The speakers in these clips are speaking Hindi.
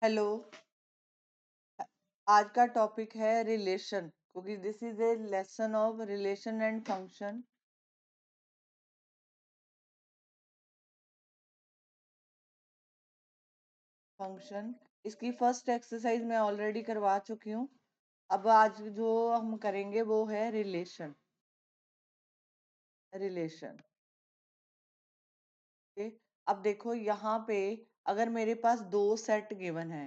हेलो। आज का टॉपिक है रिलेशन, क्योंकि this is a lesson of relation and function. इसकी फर्स्ट एक्सरसाइज मैं ऑलरेडी करवा चुकी हूँ। अब आज जो हम करेंगे वो है रिलेशन। Relation okay. अब देखो यहाँ पे, अगर मेरे पास दो सेट गिवन है,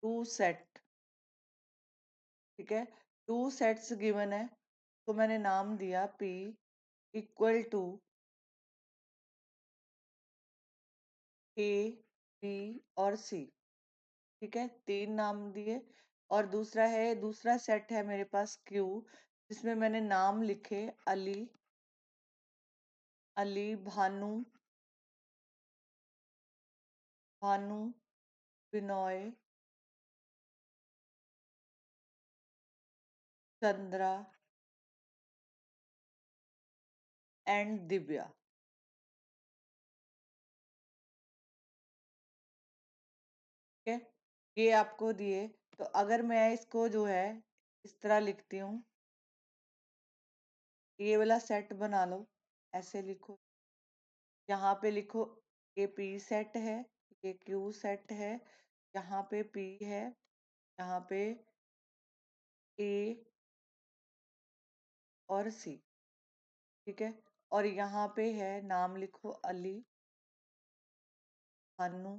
टू सेट, ठीक है, टू सेट्स गिवन है, तो मैंने नाम दिया P equal to A, B और C। ठीक है, तीन नाम दिए। और दूसरा सेट है मेरे पास क्यू, जिसमें मैंने नाम लिखे अली, अली, भानु, भानु, बिनोय, चंद्रा एंड दिव्या। ठीक है, ये आपको दिए। तो अगर मैं इसको जो है इस तरह लिखती हूँ, ये वाला सेट बना लो, ऐसे लिखो। यहाँ पे लिखो ये पी सेट है, ये क्यू सेट है, यहाँ पे पी है, यहाँ पे ए और सी। ठीक है, और यहाँ पे है, नाम लिखो अली, अनु,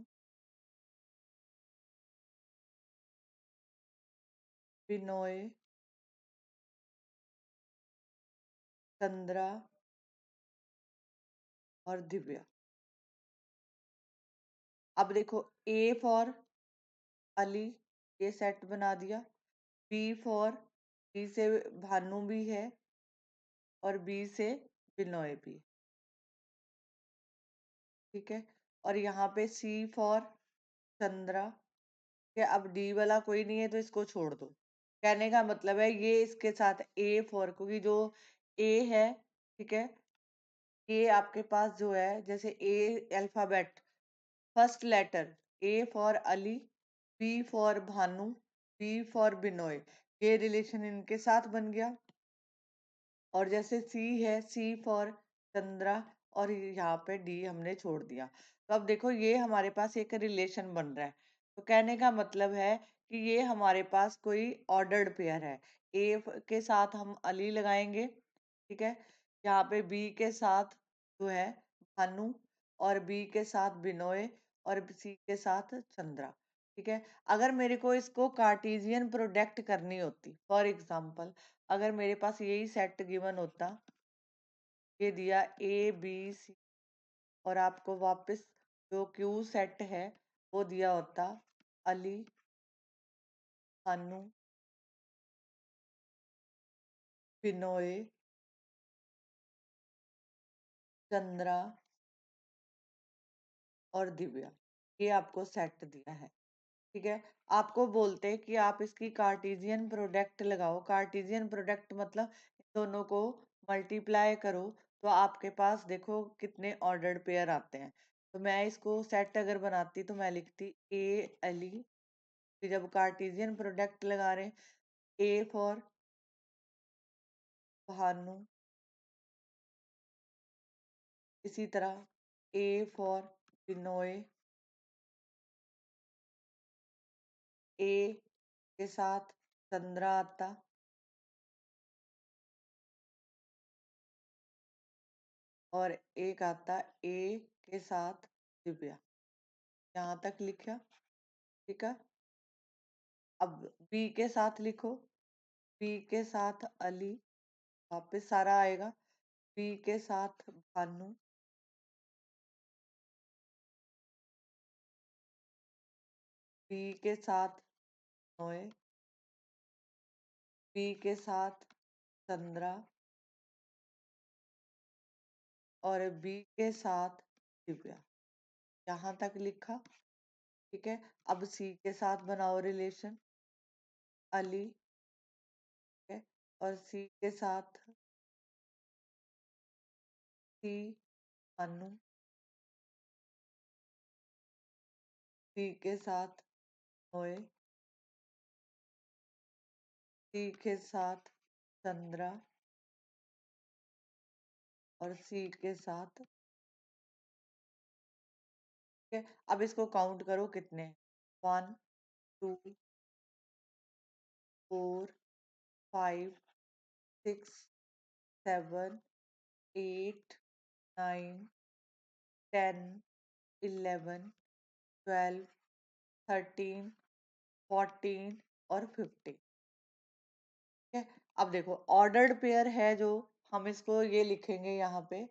बिनोय, चंद्रा और दिव्या। अब देखो, ए फॉर अली, ये सेट बना दिया। बी फॉर, बी से भानु भी है और बी से बिनोय भी। ठीक है, और यहाँ पे सी फॉर चंद्रा। ठीक है, अब डी वाला कोई नहीं है तो इसको छोड़ दो। कहने का मतलब है ये इसके साथ ए फॉर, क्योंकि जो ए है, ठीक है, ये आपके पास जो है, जैसे A alphabet, first letter, A for Ali, B for Bhanu, B for Binoy, ये रिलेशन इनके साथ बन गया। और जैसे सी है, सी फॉर चंद्रा, और यहाँ पे डी हमने छोड़ दिया। तो अब देखो, ये हमारे पास एक रिलेशन बन रहा है। तो कहने का मतलब है कि ये हमारे पास कोई ऑर्डर्ड पेयर है। ए के साथ हम अली लगाएंगे, ठीक है, यहाँ पे बी के साथ जो है भानु, और बी के साथ बिनोय, और सी के साथ चंद्रा। ठीक है, अगर मेरे को इसको कार्टेशियन प्रोडक्ट करनी होती, फॉर एग्जांपल, अगर मेरे पास यही सेट गिवन होता, ये दिया ए बी सी, और आपको वापस जो क्यू सेट है वो दिया होता अली, अनु, बिनोय, चंद्रा और दिव्या, ये आपको सेट दिया है। ठीक है, आपको बोलते हैं कि आप इसकी कार्टेशियन प्रोडक्ट लगाओ। कार्टेशियन प्रोडक्ट मतलब इन दोनों को मल्टीप्लाई करो, तो आपके पास देखो कितने ऑर्डर्ड पेयर आते हैं। तो मैं इसको सेट अगर बनाती तो मैं लिखती ए अली, फिर जब कार्टेशियन प्रोडक्ट लगा रहे, ए फॉर भानु, इसी तरह ए फॉर बिनोय, ए के साथ चंद्रा आता, और एक आता ए के साथ दिव्या। यहाँ तक लिखा। ठीक है, अब बी के साथ लिखो, बी के साथ अली, वापस सारा आएगा, बी के साथ भानु, बी के साथ नोए, बी के साथ चंद्रा, और बी के साथ दिव्या। यहाँ तक लिखा। ठीक है, अब सी के साथ बनाओ रिलेशन, अली, ठीक है, और सी के साथ सी, अनु, सी के साथ ओए, सी के साथ चंद्रा और सी के साथ, ठीक है। अब इसको काउंट करो कितने, 1 2 4 5 6 7 8 9 10 11 12 13 14 और 15, ठीक है। अब देखो ऑर्डर्ड पेयर है जो, हम इसको ये लिखेंगे यहाँ पे,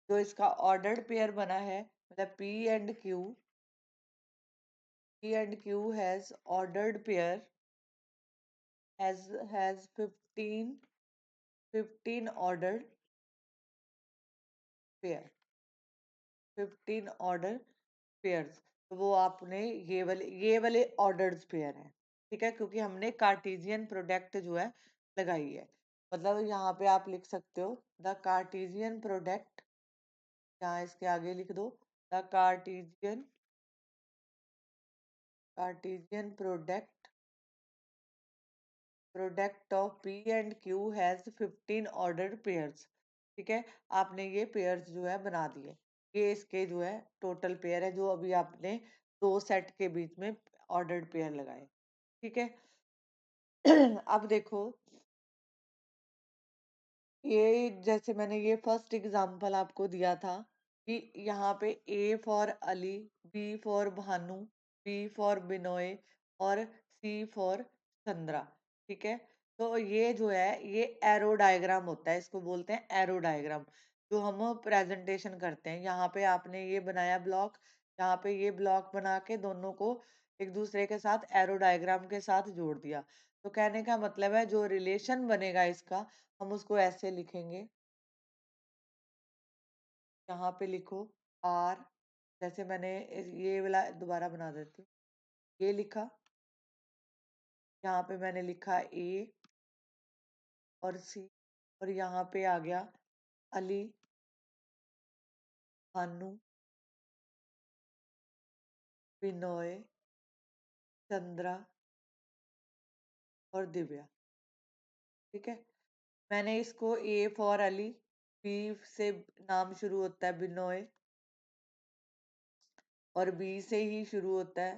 जो इसका ऑर्डर्ड पेयर बना है, मतलब P and Q has ordered pair, has 15 ordered pair, 15 order pairs। तो वो आपने ये वाले ऑर्डर्ड पेयर है, ठीक है, क्योंकि हमने कार्टेशियन प्रोडक्ट जो है लगाई है। मतलब यहाँ पे आप लिख सकते हो द कार्टेशियन प्रोडक्ट, यहाँ इसके आगे लिख दो the Cartesian product of P and Q has 15 ordered pairs, ठीक है। आपने ये पेयर्स जो है बना दिए, ये इसके जो है टोटल पेयर है जो अभी आपने दो सेट के बीच में ऑर्डर्ड पेयर लगाए, ठीक है। अब देखो, ये जैसे मैंने ये फर्स्ट एग्जांपल आपको दिया था कि यहाँ पे A for Ali, B for Bhanu, B for Binoy और सी फॉर चंद्रा, ठीक है। तो ये जो है ये एरो डायग्राम होता है, इसको बोलते हैं एरो डायग्राम, जो हम प्रेजेंटेशन करते हैं। यहाँ पे आपने ये बनाया ब्लॉक, यहाँ पे ये ब्लॉक बना के दोनों को एक दूसरे के साथ एरो डायग्राम के साथ जोड़ दिया। तो कहने का मतलब है जो रिलेशन बनेगा इसका, हम उसको ऐसे लिखेंगे, यहाँ पे लिखो आर, जैसे मैंने ये वाला दोबारा बना देती हूँ, ये लिखा, यहाँ पे मैंने लिखा ए और सी, और यहाँ पे आ गया अली, भानु, बिनोय, चंद्रा और दिव्या, ठीक है। मैंने इसको ए फॉर अली, बी से नाम शुरू होता है बिनोय, और बी से ही शुरू होता है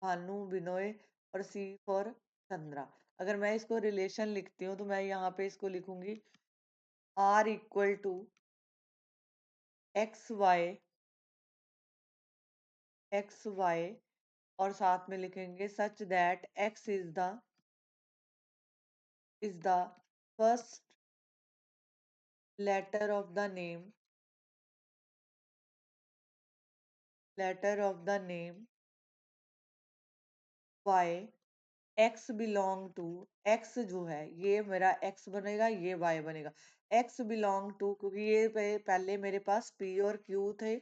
भानु, बिनोय, और सी फॉर चंद्रा। अगर मैं इसको रिलेशन लिखती हूँ तो मैं यहाँ पे इसको लिखूंगी R equal to X Y और साथ में लिखेंगे such that X is the first letter of the name Y, X belong to, X जो है ये मेरा एक्स बनेगा, ये वाई बनेगा। एक्स बिलोंग टू, क्योंकि ये पहले मेरे पास पी और क्यू थे,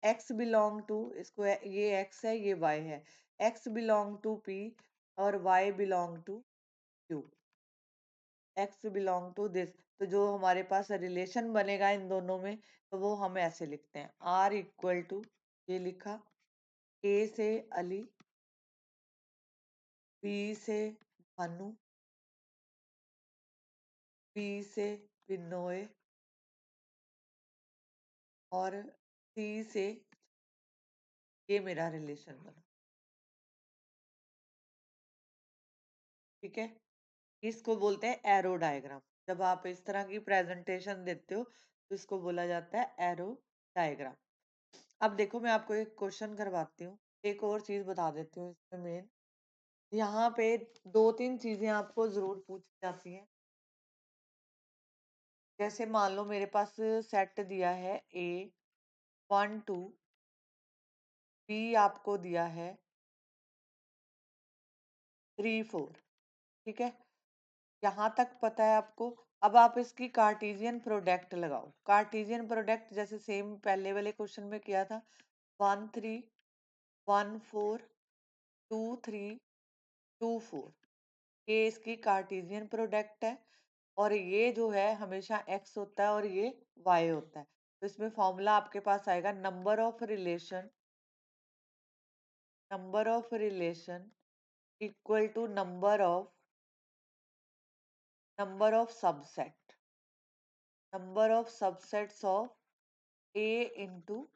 एक्स बिलोंग टू, ये एक्स है ये वाई है, एक्स बिलोंग टू पी और Y belong to Q, X belong to this. तो जो हमारे पास रिलेशन बनेगा इन दोनों में, तो वो हम ऐसे लिखते हैं आर इक्वल टू, ये लिखा, ए से अली, बी से भानु, बी से बिनोय और सी से, ये मेरा रिलेशन बना, ठीक है। इसको बोलते हैं एरो डायग्राम। जब आप इस तरह की प्रेजेंटेशन देते हो तो इसको बोला जाता है एरो डायग्राम। अब देखो मैं आपको एक क्वेश्चन करवाती हूँ, एक और चीज बता देती हूँ इसमें मेन, यहाँ पे दो तीन चीजें आपको जरूर पूछी जाती हैं। जैसे मान लो मेरे पास सेट दिया है ए 1 2, बी आपको दिया है 3 4, ठीक है। यहाँ तक पता है आपको। अब आप इसकी कार्टेशियन प्रोडक्ट लगाओ, कार्टेशियन प्रोडक्ट जैसे सेम पहले वाले क्वेश्चन में किया था, 1 3 1 4 2 3 2 4, ये इसकी कार्टेशियन प्रोडक्ट है। और ये जो है हमेशा एक्स होता है और ये वाई होता है। तो इसमें फॉर्मूला आपके पास आएगा number of relation number of relation equal to number of subset, number of subsets of A into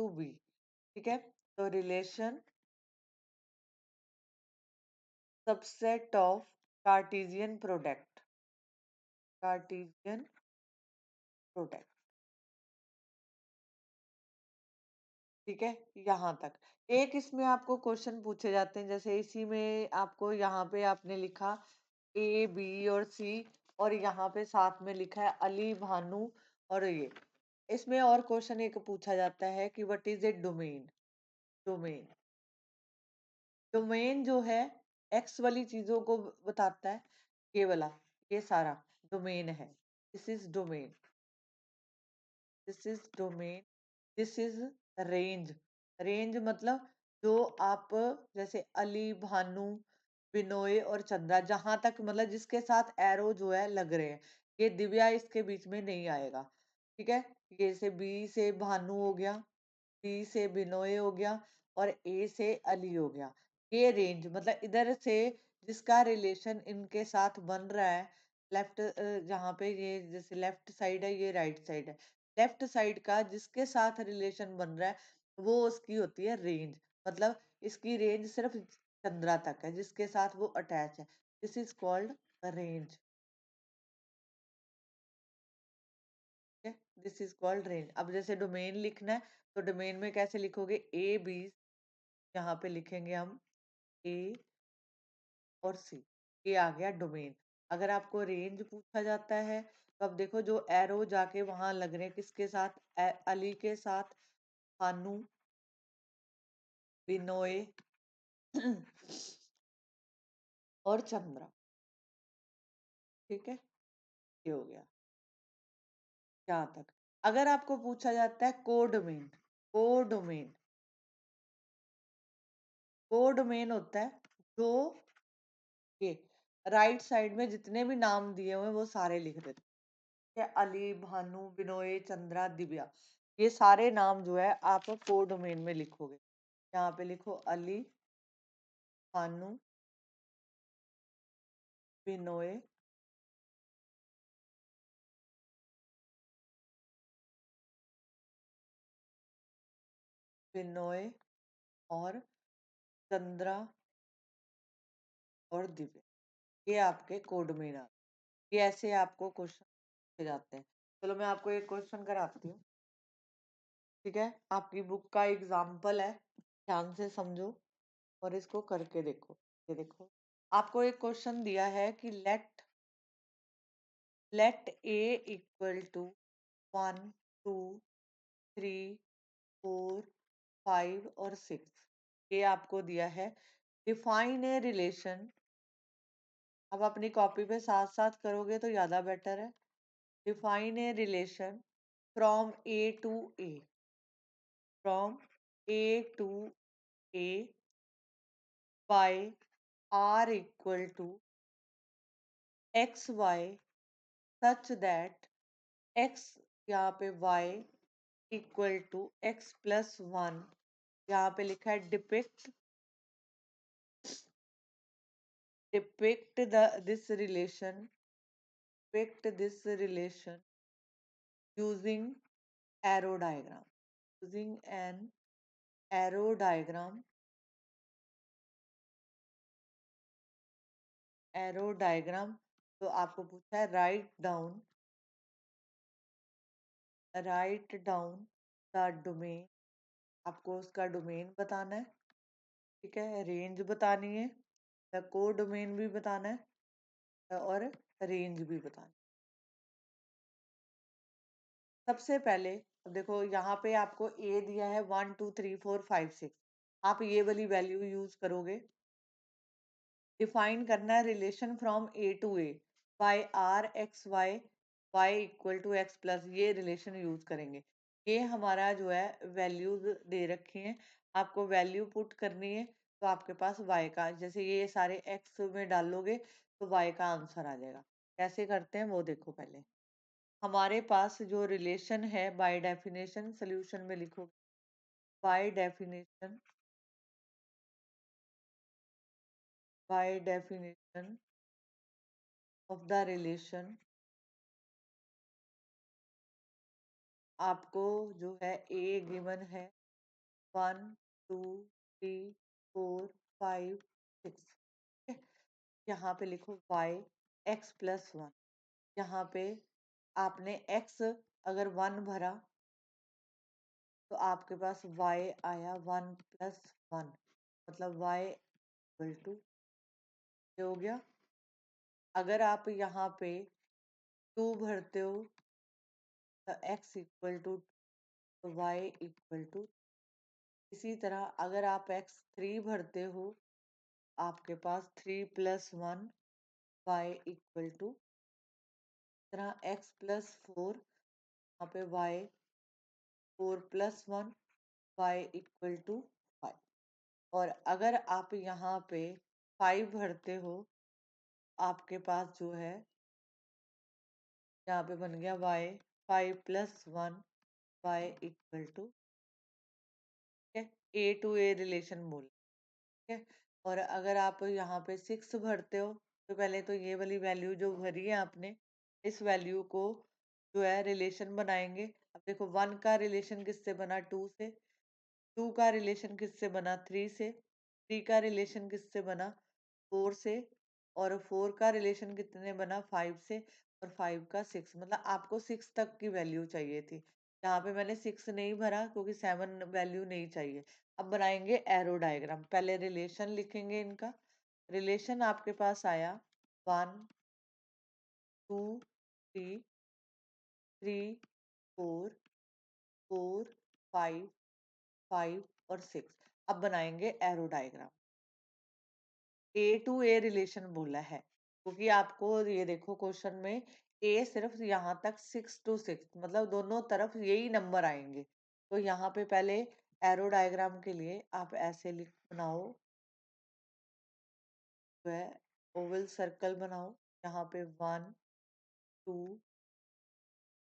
B. ठीक है, तो relation subset of Cartesian product, Cartesian product. ठीक है, यहाँ तक। एक इसमें आपको क्वेश्चन पूछे जाते हैं, जैसे इसी में आपको यहाँ पे आपने लिखा ए बी और सी, और यहाँ पे साथ में लिखा है अली भानु, और ये इसमें और क्वेश्चन एक पूछा जाता है कि what is a domain. Domain, domain जो है एक्स वाली चीजों को बताता है, ये वाला, ये सारा डोमेन है। This is domain, this is domain, this is range. Range मतलब जो आप, जैसे अली भानु बिनोय और चंद्रा, जहां तक मतलब जिसके साथ एरो जो है लग रहे हैं, ये दिव्या इसके बीच में नहीं आएगा। ठीक है, ये से बी से भानु हो गया, सी से बिनोय हो गया, और ए से अली हो गया। ये रेंज मतलब इधर से जिसका रिलेशन इनके साथ बन रहा है, लेफ्ट, जहाँ पे ये जैसे लेफ्ट साइड है, ये राइट साइड है, लेफ्ट साइड का जिसके साथ रिलेशन बन रहा है, वो उसकी होती है रेंज। मतलब इसकी रेंज सिर्फ चंद्रा तक है, जिसके साथ वो अटैच है। This is called range. This is called range. अब जैसे डोमेन लिखना है, तो डोमेन में कैसे लिखोगे, ए बी, यहाँ पे लिखेंगे हम ए और सी, ये आ गया डोमेन। अगर आपको रेंज पूछा जाता है, तो अब देखो जो एरो जाके वहां लग रहे हैं, किसके साथ, अली के साथ, भानु, बिनोय और चंद्रा। ठीक है, ये हो गया यहाँ तक। अगर आपको पूछा जाता है कोडोमेन, कोडोमेन, कोडोमेन होता है जो ये राइट साइड में जितने भी नाम दिए हुए हैं वो सारे लिख देते हैं। अली भानु बिनोय चंद्रा दिव्या, ये सारे नाम जो है आप कोडोमेन में लिखोगे। यहाँ पे लिखो अली भानु बिनोय बिनोय और चंद्रा और दिव्या, ये आपके कोडोमेन आ। ये ऐसे आपको क्वेश्चन पूछे जाते हैं। चलो मैं आपको एक क्वेश्चन कराती हूँ। ठीक है, आपकी बुक का एग्जाम्पल है, ध्यान से समझो और इसको करके देखो। ये देखो, आपको एक क्वेश्चन दिया है कि लेट ए इक्वल टू 1 2 3 4 5 और 6, ये आपको दिया है। डिफाइन ए रिलेशन, अब अपनी कॉपी पे साथ साथ करोगे तो ज्यादा बेटर है। Define a relation from A to A, from A to A by R equal to X Y such that X, यहाँ पे वाई इक्वल टू x+1, यहाँ पे लिखा है depict this relation, depict this relation using arrow diagram, using an arrow diagram, arrow diagram. तो आपको पूछा है राइट डाउन द डोमेन, आपको उसका डोमेन बताना है। ठीक है, रेंज बतानी है, कोड डोमेन भी बताना है, और रेंज भी बताना है। सबसे पहले अब देखो यहाँ पे आपको ए दिया है 1 2 3 4 5 6, आप ये वाली वैल्यू यूज करोगे। डिफाइन करना है relation from A to A by R x Y, Y equal to X plus, ये रिलेशन यूज करेंगे। ये हमारा जो है वैल्यूज दे रखी हैं, आपको वैल्यू पुट करनी है। तो आपके पास वाई का, जैसे ये सारे एक्स में डालोगे तो वाई का आंसर आ जाएगा। कैसे करते हैं वो देखो। पहले हमारे पास जो रिलेशन है, बाय डेफिनेशन सोल्यूशन में लिखो by definition, by definition of the relation, आपको जो है A गिवन है 1 2 3 4 5 6। यहाँ पे लिखो y x+1। यहाँ पे आपने x अगर 1 भरा तो आपके पास y आया 1+1, मतलब y इक्वल टू हो गया। अगर आप यहाँ पे 2 भरते हो तो x equal to y equal to. इसी तरह अगर आप x 3 भरते हो आपके पास 3+1 y इक्वल टू। तरह x+4, यहाँ पे y 4+1 y इक्वल टू 5। और अगर आप यहाँ पे 5 भरते हो आपके पास जो है यहाँ पे बन गया y 5+1 y इक्वल टू, ठीक है, A टू A रिलेशन बोल, ठीक है। और अगर आप यहाँ पे 6 भरते हो तो पहले तो ये वाली वैल्यू जो भरी है आपने, इस वैल्यू को जो है रिलेशन बनाएंगे। अब देखो 1 का रिलेशन किससे बना 2 से, 2 का रिलेशन किससे बना 3 से, 3 का रिलेशन किससे बना 4 से, और 4 का रिलेशन कितने बना 5 से, और 5 का 6, मतलब आपको 6 तक की वैल्यू चाहिए थी। यहाँ पे मैंने 6 नहीं भरा क्योंकि 7 वैल्यू नहीं चाहिए। अब बनाएंगे एरो डायग्राम, पहले रिलेशन लिखेंगे इनका। रिलेशन आपके पास आया 1 2 3 3 4 4 5 5 और 6। अब बनाएंगे arrow diagram. A to A relation बोला है क्योंकि आपको ये देखो क्वेश्चन में ए सिर्फ यहाँ तक 6 to 6, मतलब दोनों तरफ यही नंबर आएंगे। तो यहाँ पे पहले एरो डायग्राम के लिए आप ऐसे लिख बनाओ, जो है ओवल सर्कल बनाओ। यहाँ पे 1 2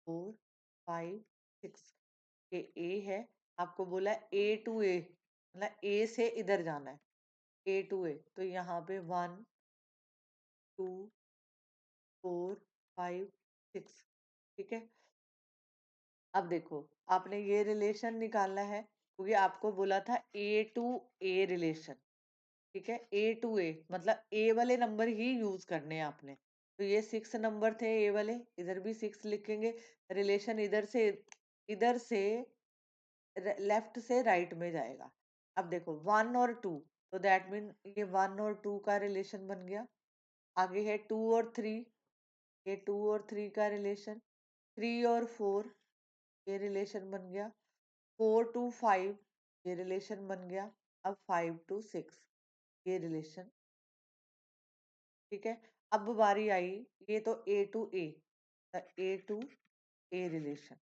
4 5 6 ये ए है। आपको बोला ए टू ए, मतलब ए से इधर जाना है, ए टू ए। तो यहाँ पे 1 2 4 5 6, ठीक है। अब देखो आपने ये रिलेशन निकालना है क्योंकि आपको बोला था ए टू ए रिलेशन, ठीक है। ए टू ए मतलब ए वाले नंबर ही यूज करने हैं आपने। तो ये 6 नंबर थे ए वाले, इधर भी 6 लिखेंगे। रिलेशन इधर से लेफ्ट से राइट में जाएगा। अब देखो 1 और 2, तो दैट मीन ये 1 और 2 का रिलेशन बन गया। आगे है 2 और 3, ये 2 और 3 का रिलेशन। 3 और 4 ये रिलेशन बन गया। 4 to 5 ये रिलेशन बन गया। अब 5 to 6 ये रिलेशन, ठीक है। अब बारी आई, ये तो A to A, A to A relation,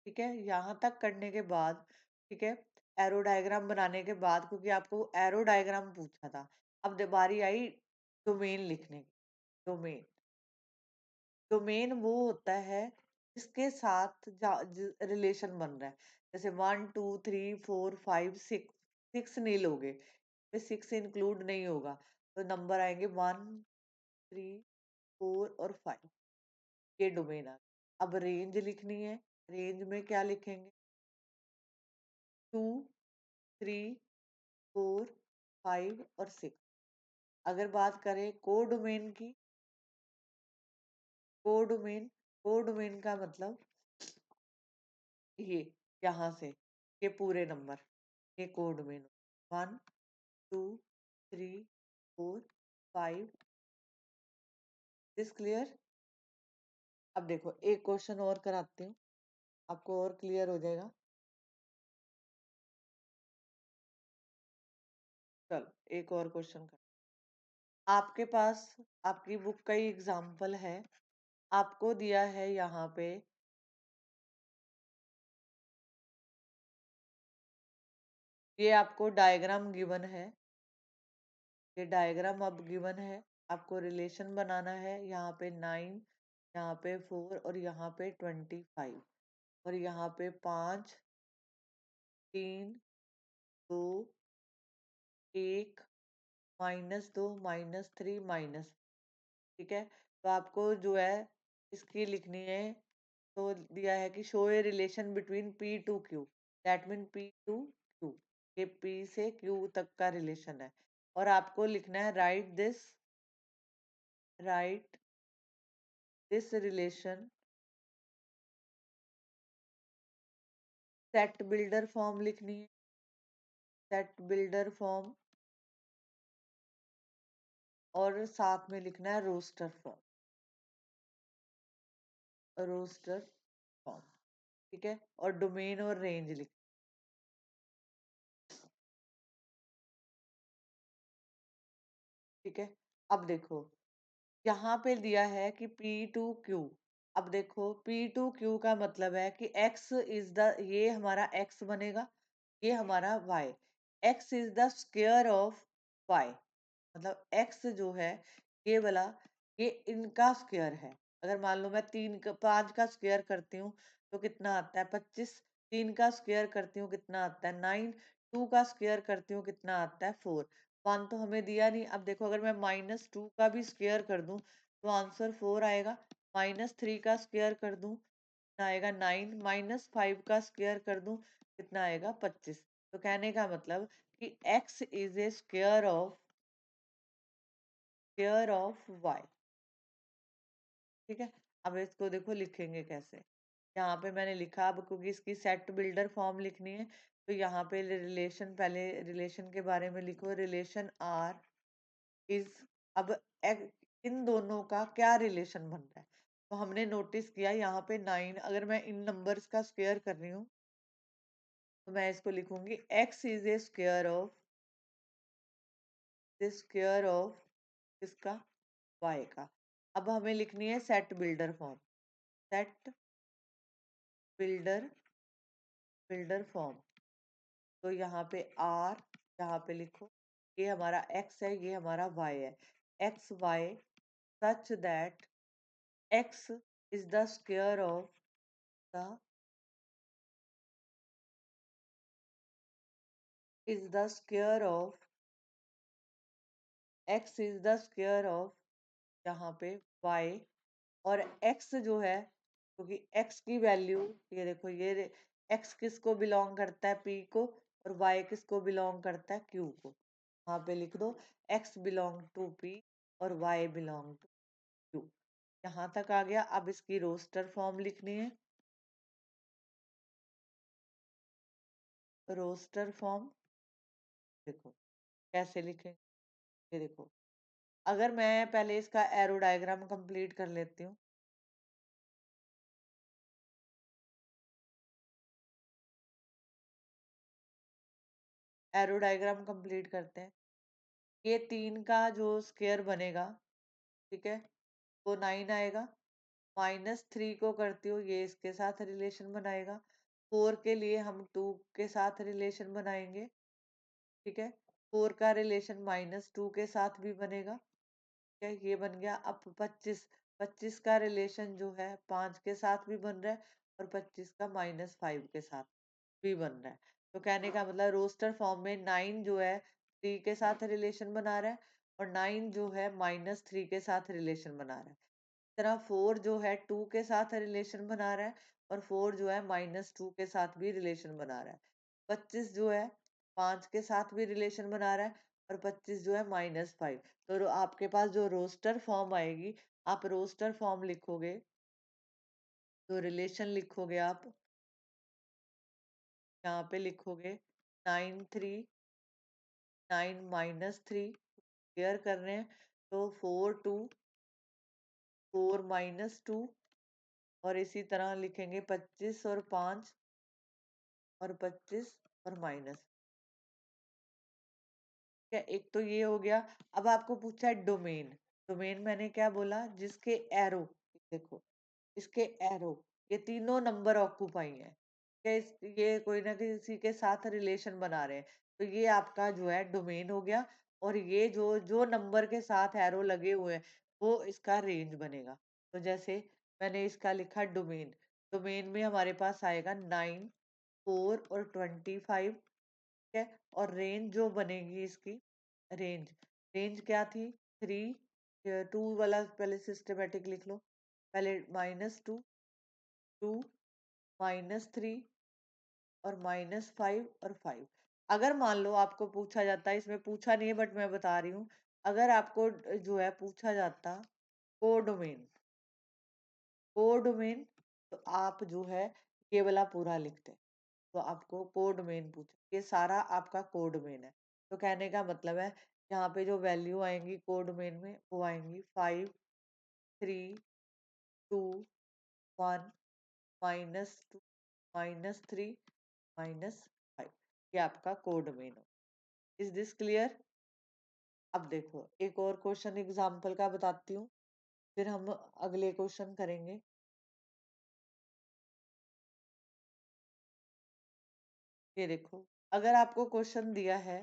ठीक है। यहाँ तक करने के बाद, ठीक है, एरो डायग्राम बनाने के बाद, क्योंकि आपको एरो डायग्राम पूछा था। अब बारी आई डोमेन लिखने की। डोमेन, डोमेन वो होता है जिसके साथ रिलेशन बन रहा है। जैसे 1 2 3 4 5 6, 6 नहीं लोगे, 6 इंक्लूड नहीं होगा, तो नंबर आएंगे 1 3 4 और 5। ये डोमेन आ गया। अब रेंज लिखनी है, रेंज में क्या लिखेंगे 2 3 4 5 और 6। अगर बात करें कोडोमेन की, कोडोमेन, कोडोमेन का मतलब ये यहाँ से ये पूरे नंबर, ये कोडोमेन 1 2 3 4 5। This clear. अब देखो एक क्वेश्चन और कराती हूँ, आपको और क्लियर हो जाएगा। चलो एक और क्वेश्चन कर, आपके पास आपकी बुक का ही एग्जाम्पल है। आपको दिया है यहाँ पे ये आपको डायग्राम गिवन है, ये डायग्राम अब गिवन है। आपको रिलेशन बनाना है, यहाँ पे 9, यहाँ पे 4 और यहाँ पे 25, और यहाँ पे 5 3 दो, एक, -2, -3, माइनस, ठीक है। तो आपको जो है इसकी लिखनी है, तो दिया है कि show a relation between P to Q, that mean P to Q, ये पी से क्यू तक का रिलेशन है। और आपको लिखना है right this relation, set builder form लिखनी है, सेट बिल्डर फॉर्म, और साथ में लिखना है रोस्टर फॉर्म, रोस्टर फॉर्म, ठीक है। और डोमेन और रेंज लिख, ठीक है। अब देखो यहाँ पे दिया है कि P2Q। अब देखो P2Q का मतलब है कि x इज द, ये हमारा x बनेगा, ये हमारा y, x is the square of y, मतलब x जो है ये वाला, ये इनका स्क्वायर है। अगर मान लो मैं 5 का स्क्वायर करती हूँ तो कितना आता है 25, 3 का स्क्वायर करती हूँ कितना आता है 9, 2 का स्क्वायर करती हूँ कितना आता है 4। 1 तो हमें दिया नहीं। अब देखो अगर मैं -2 का भी स्क्वायर कर दूं तो आंसर 4 आएगा, -3 का स्क्वायर कर दूं कितना आएगा 9, -5 का स्क्वायर कर दूं कितना आएगा 25। तो कहने का मतलब कि x is A square of y, ठीक है। अब इसको देखो लिखेंगे कैसे। यहाँ पे मैंने लिखा, अब क्योंकि इसकी सेट बिल्डर फॉर्म लिखनी है तो यहाँ पे रिलेशन, पहले रिलेशन के बारे में लिखो, रिलेशन आर इज, अब इन दोनों का क्या रिलेशन बन रहा है। तो हमने नोटिस किया यहाँ पे 9, अगर मैं इन नंबर्स का स्क्वायर कर रही हूँ तो मैं इसको लिखूंगी x is A square of इसका y का। अब हमें लिखनी है set builder form, set builder builder form. तो यहाँ पे आर, यहाँ पे लिखो, ये हमारा x है, ये हमारा y है, X Y such that x is the square of the, is the square of, x is the square of यहाँ पे y, और x जो है, क्योंकि x की वैल्यू, ये देखो ये x किसको बिलोंग करता है p को, और y किसको बिलोंग करता है q को। यहाँ पे लिख दो x बिलोंग टू p और y बिलोंग टू q। यहाँ तक आ गया। अब इसकी रोस्टर फॉर्म लिखनी है, रोस्टर फॉर्म देखो कैसे लिखें, ये देखो। अगर मैं पहले इसका एरो डायग्राम कंप्लीट कर लेती हूँ, एरो डायग्राम कंप्लीट करते हैं। ये 3 का जो स्क्वायर बनेगा, ठीक है, वो 9 आएगा। -3 को करती हूँ, ये इसके साथ रिलेशन बनाएगा। 4 के लिए हम 2 के साथ रिलेशन बनाएंगे, ठीक है। 4 का रिलेशन -2 के साथ भी बनेगा, ठीक है, ये बन गया। अब 25, 25 का रिलेशन जो है 5 के साथ भी बन रहा है, और 25 का -5 के साथ भी बन रहा है। तो कहने का मतलब रोस्टर फॉर्म में 9 जो है 3 के साथ रिलेशन बना रहा है, और 9 जो है -3 के साथ रिलेशन बना रहा है। इस तरह 4 जो है 2 के साथ रिलेशन बना रहा है, और 4 जो है -2 के साथ भी रिलेशन बना रहा है। 25 जो है 5 के साथ भी रिलेशन बना रहा है, और 25 जो है -5। तो आपके पास जो रोस्टर फॉर्म आएगी, आप रोस्टर फॉर्म लिखोगे, तो रिलेशन लिखोगे आप, यहाँ पे लिखोगे 9 3, 9 -3 कर रहे हैं, तो 4 और इसी तरह लिखेंगे 25 और 5, और 25 और माइनस, ठीक है। एक तो ये हो गया। अब आपको पूछा है डोमेन, डोमेन मैंने क्या बोला, जिसके एरो, देखो इसके एरो, ये तीनों नंबर ऑक्यूपाई है, क्या ये कोई ना किसी के साथ रिलेशन बना रहे हैं, तो ये आपका जो है डोमेन हो गया। और ये जो जो नंबर के साथ एरो लगे हुए हैं वो इसका रेंज बनेगा। तो जैसे मैंने इसका लिखा डोमेन, डोमेन में हमारे पास आएगा 9, 4 और 25, है। और रेंज जो बनेगी इसकी, रेंज रेंज क्या थी, 3, 2 वाला पहले सिस्टमेटिक लिख लो। पहले -2, 2, -3 और -5 और 5। अगर मान लो आपको पूछा जाता है, इसमें पूछा नहीं है बट मैं बता रही हूँ, अगर आपको जो है पूछा जाता कोडोमेन, कोडोमेन, तो आप जो है ये वाला पूरा लिखते। तो आपको कोड मेन पूछा, ये सारा आपका कोड मेन है। तो कहने का मतलब है यहाँ पे जो वैल्यू आएंगी कोड मेन में वो आएंगी 5, 3, 2, 1, -2, -3, -5। ये आपका कोड मेन हो। Is this clear? अब देखो एक और क्वेश्चन एग्जाम्पल का बताती हूँ, फिर हम अगले क्वेश्चन करेंगे। ये देखो, अगर आपको क्वेश्चन दिया है,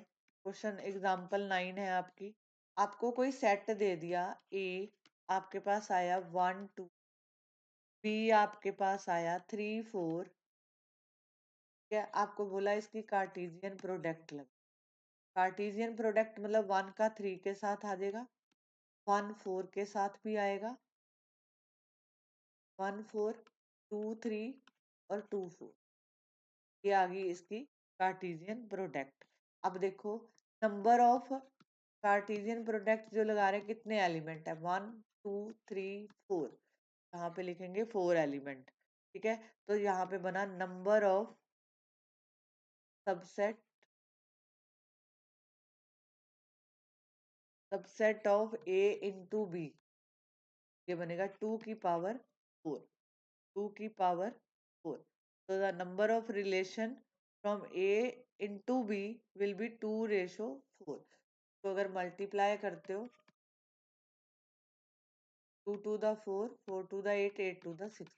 क्वेश्चन एग्जाम्पल 9 है आपकी, आपको कोई सेट दे दिया, ए आपके पास आया 1 2, बी आपके पास आया 3 4, क्या आपको बोला इसकी कार्टेशियन प्रोडक्ट लग। कार्टेशियन प्रोडक्ट मतलब 1 का 3 के साथ आ जाएगा, 1 4 के साथ भी आएगा, 1 4, 2 3 और 2 4। ये आ गई इसकी कार्टेशियन प्रोडक्ट। अब देखो नंबर ऑफ कार्टेशियन प्रोडक्ट जो लगा रहे हैं, कितने एलिमेंट है, 1 2 3 4। यहाँ पे लिखेंगे 4 एलिमेंट। ठीक है, तो यहाँ पे बना number of subset, subset of A into B, ये बनेगा 2 की पावर 4, 2 की पावर 4। तो the number of relation from A into B will be 2:4। तो अगर मल्टीप्लाई करते हो, 2 to the 4, 4 to the 8, 8 to the 6,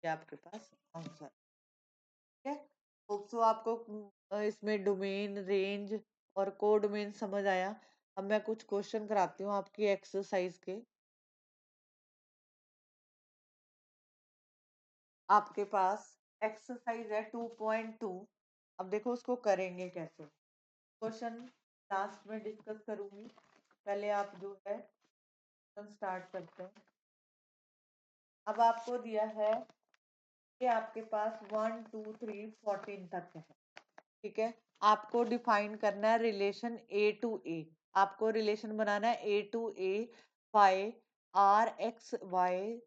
ये आपके पास आंसर। ठीक है, होप सो आपको इसमें डोमेन, रेंज और कोडोमेन समझ आया। अब मैं कुछ क्वेश्चन कराती हूँ आपकी एक्सरसाइज के। आपके पास एक्सरसाइज है 2.2। अब देखो उसको करेंगे कैसे, क्वेश्चन लास्ट में डिस्कस करूंगी, पहले आप जो है स्टार्ट करते हैं। अब आपको दिया है कि आपके पास 1 2 3 14 तक है। ठीक है, आपको डिफाइन करना है रिलेशन ए टू ए। आपको रिलेशन बनाना है A to A, y R x y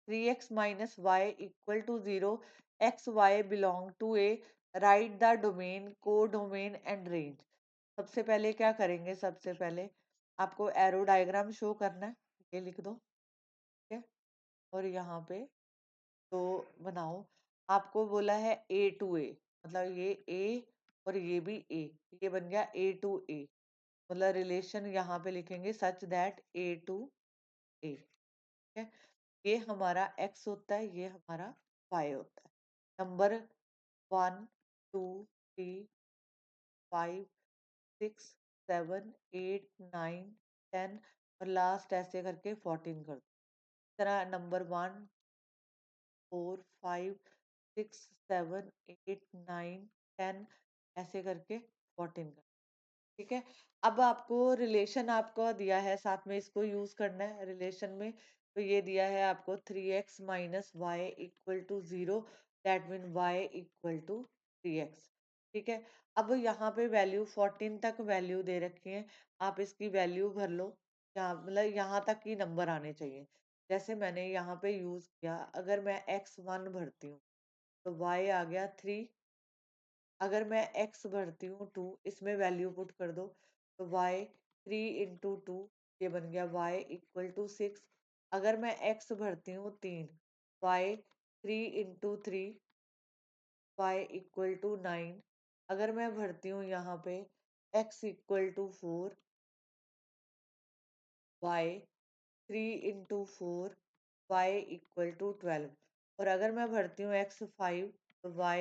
3x - y = 0, x Y belong to A, right the domain, को डोमेन एंड रेंज। सबसे पहले क्या करेंगे, सबसे पहले आपको एरो डायग्राम शो करना है, ये लिख दो। ठीक है, और यहाँ पे तो बनाओ। आपको बोला है ए टू ए, मतलब ये ए और ये भी ए, ये बन गया ए टू ए। मतलब रिलेशन यहाँ पे लिखेंगे सच दैट ए टू ए। ठीक है, ये हमारा एक्स होता है, ये हमारा वाई होता है। नंबर 1 2 3 5 6 7 8 9 10 और लास्ट ऐसे करके 14 कर दो। इस तरह नंबर 1 4 5 6 7 8 9 10 ऐसे करके 14 कर। ठीक है, अब आपको रिलेशन आपको दिया है, साथ में इसको यूज करना है रिलेशन में। तो ये दिया है आपको 3x - y = 0, that mean y = 3x। ठीक है, अब यहाँ पे वैल्यू 14 तक वैल्यू दे रखी है, आप इसकी वैल्यू भर लो। यहाँ मतलब यहाँ तक ही नंबर आने चाहिए। जैसे मैंने यहाँ पे यूज किया, अगर मैं x1 भरती हूँ तो y आ गया 3। अगर मैं x भरती हूँ 2, इसमें वैल्यू पुट कर दो, तो y 3 × 2, ये बन गया y = 6। अगर मैं x भरती हूँ 3, y 3 × 3, y = 9। अगर मैं भरती हूँ यहाँ पे x = 4, y 3 × 4, y = 12। और अगर मैं भरती हूँ x 5, तो y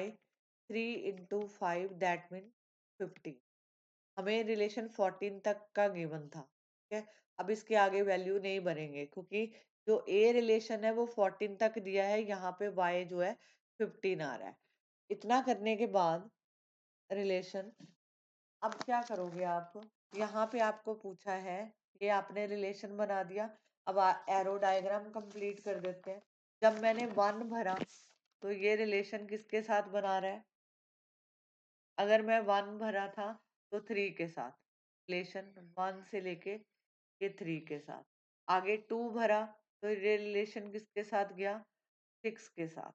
3 × 5, दैट मीन 50। हमें रिलेशन 14 तक का गिवन था। ठीक है, अब इसके आगे वैल्यू नहीं बनेंगे क्योंकि जो ए रिलेशन है वो 14 तक दिया है, यहाँ पे y जो है 15 आ रहा है। इतना करने के बाद रिलेशन। अब क्या करोगे आप, यहाँ पे आपको पूछा है, ये आपने रिलेशन बना दिया। अब एरो डायग्राम कंप्लीट कर देते हैं। जब मैंने 1 भरा तो ये रिलेशन किसके साथ बना रहा है? अगर मैं 1 भरा था तो 3 के साथ, रिलेशन 1 से लेके ये 3 के साथ। आगे 2 भरा तो ये रिलेशन किसके साथ गया? 6 के साथ।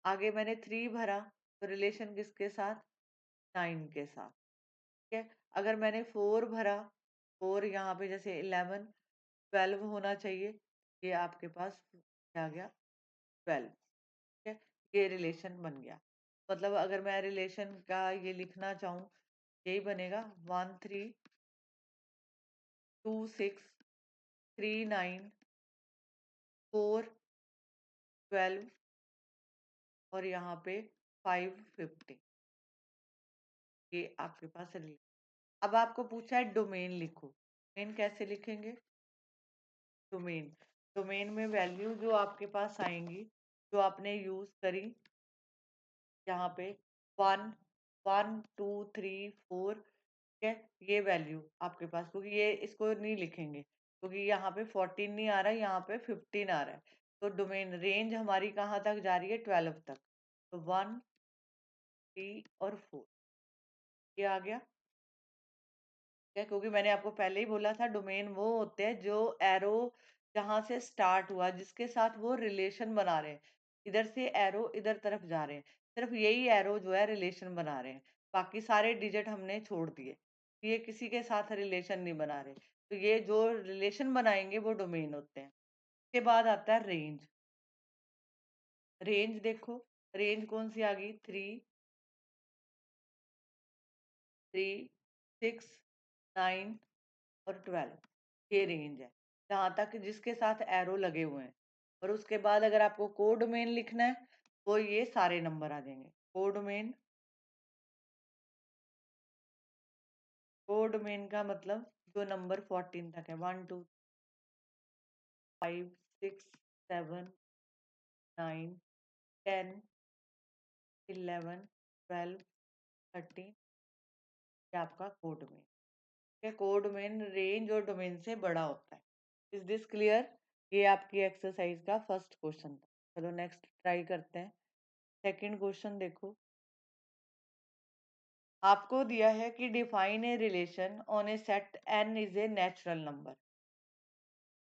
आगे मैंने 3 भरा तो रिलेशन किसके साथ? 9 के साथ। ठीक है। अगर मैंने 4 भरा, 4 यहाँ पे जैसे 11, 12 होना चाहिए, ये आपके पास क्या आ गया? 12। ठीक है। ये रिलेशन बन गया। मतलब अगर मैं रिलेशन का ये लिखना चाहूँ, यही बनेगा 1 3 2 6 3 9 4 12 और यहाँ पे 5 50। ये आपके पास रिलेशन। अब आपको पूछा है डोमेन लिखो। डोमेन कैसे लिखेंगे? डोमेन, डोमेन में वैल्यू जो आपके पास आएंगी, जो आपने यूज करी, यहाँ पे 1 1 2 3 4, ठीक है, ये वैल्यू आपके पास, क्योंकि ये इसको नहीं लिखेंगे क्योंकि यहाँ पे 14 नहीं आ रहा है, यहाँ पे 15 आ रहा है। तो डोमेन रेंज हमारी कहाँ तक जा रही है? 12 तक। तो 1 3 और 4 ये आ गया। है, क्योंकि मैंने आपको पहले ही बोला था डोमेन वो होते हैं जो एरो जहां से स्टार्ट हुआ, जिसके साथ वो रिलेशन बना रहे हैं। इधर से एरो इधर तरफ जा रहे हैं, सिर्फ यही एरो जो है रिलेशन बना रहे हैं। बाकी सारे डिजिट हमने छोड़ दिए, ये किसी के साथ रिलेशन नहीं बना रहे। तो ये जो रिलेशन बनाएंगे वो डोमेन होते हैं। उसके बाद आता है रेंज। रेंज देखो, रेंज कौन सी आ गई? 3 3 6 9 और 12, ये रेंज है जहां तक जिसके साथ एरो लगे हुए हैं। और उसके बाद अगर आपको कोड मेन लिखना है, वो ये सारे नंबर आ जाएंगे। कोड मेन, कोड मेन का मतलब जो नंबर 14 तक है, 1 2 5 6 7 9 10 11 12 13, ये आपका कोड मेन है। कोड मेन रेंज और डोमेन से बड़ा होता है। Is this clear? ये आपकी एक्सरसाइज का फर्स्ट क्वेश्चन था। चलो नेक्स्ट ट्राई करते हैं। सेकंड क्वेश्चन देखो, आपको दिया है कि define a relation on A set n is a natural number.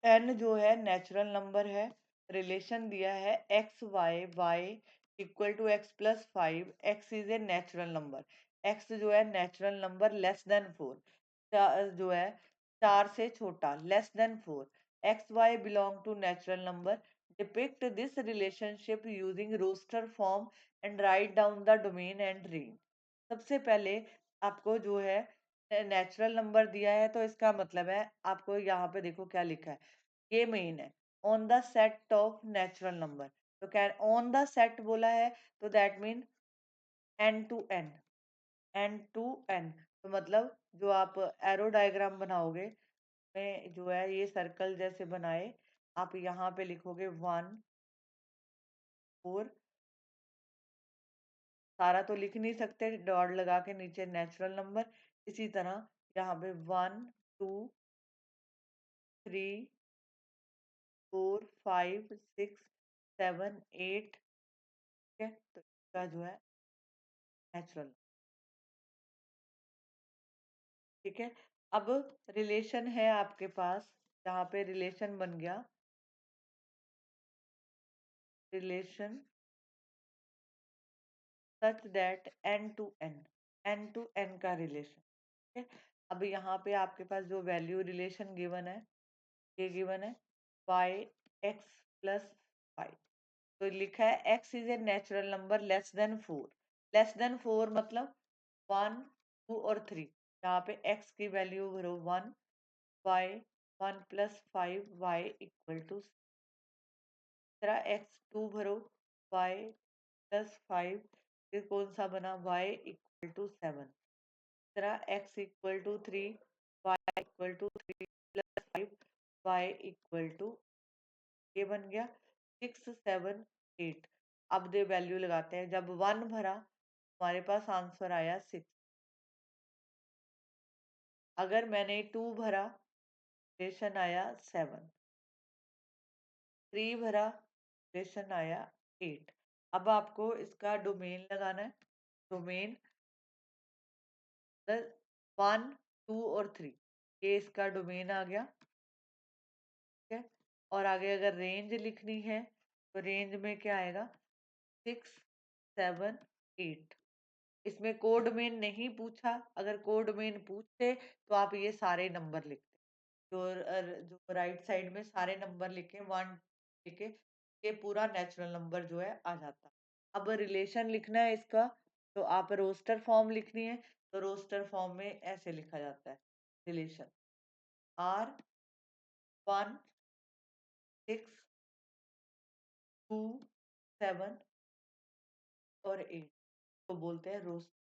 n जो है नेचुरल नंबर है। रिलेशन दिया है x y equal to x plus 5, x is a natural number. x जो है नेचुरल नंबर लेस देन 4, जो है 4 से छोटा, less than 4। X Y belong to natural number. Depict this relationship using roster form and write down the domain and range. सबसे पहले आपको जो है नेचुरल नंबर दिया है, तो इसका मतलब है आपको यहाँ पे देखो क्या लिखा है, ये मेन है। On the set of natural number, तो क्या ऑन द सेट बोला है, तो that mean N to N, N to N. तो मतलब जो आप एरो डायग्राम बनाओगे, में जो है ये सर्कल जैसे बनाए, आप यहाँ पे लिखोगे 1 4, सारा तो लिख नहीं सकते, डॉट लगा के नीचे नेचुरल नंबर। इसी तरह यहाँ पे 1 2 3 4 5 6 7 8, ठीक है, तो इसका जो है नेचुरल, ठीक है। अब रिलेशन है आपके पास, जहाँ पे रिलेशन बन गया, relation such that N to N, N to N का रिलेशन, ठीक है। अब यहाँ पे आपके पास जो वैल्यू रिलेशन गिवन है, ये गिवन है y x प्लस 5। तो लिखा है x is a natural number less than 4। Less than 4 मतलब 1 2 और 3। यहाँ पे x की वैल्यू भरो 1, y 1 plus 5 y equal to, तरह x 2 भरो, y प्लस 5, फिर कौन सा बना? y equal to 7। तरह x equal to 3, y equal to 3 plus 5, y equal to, ये बन गया 6 7 8। अब दे वैल्यू लगाते हैं। जब 1 भरा हमारे पास आंसर आया 6। अगर मैंने 2 भरा, रिलेशन आया 7। 3 भरा, रिलेशन आया 8। अब आपको इसका डोमेन लगाना है। डोमेन 1, 2 और 3, ये इसका डोमेन आ गया। ठीक है, और आगे अगर रेंज लिखनी है तो रेंज में क्या आएगा, 6, 7, 8। इसमें कोड मेन नहीं पूछा, अगर कोड मेन पूछते तो आप ये सारे नंबर लिखते, जो राइट साइड में सारे नंबर लिखे 1 लिखे, ये पूरा नेचुरल नंबर जो है आ जाता। अब रिलेशन लिखना है इसका, तो आप रोस्टर फॉर्म लिखनी है, तो रोस्टर फॉर्म में ऐसे लिखा जाता है, रिलेशन R 1 6 2 7 और 8 को बोलते हैं रोस्टर।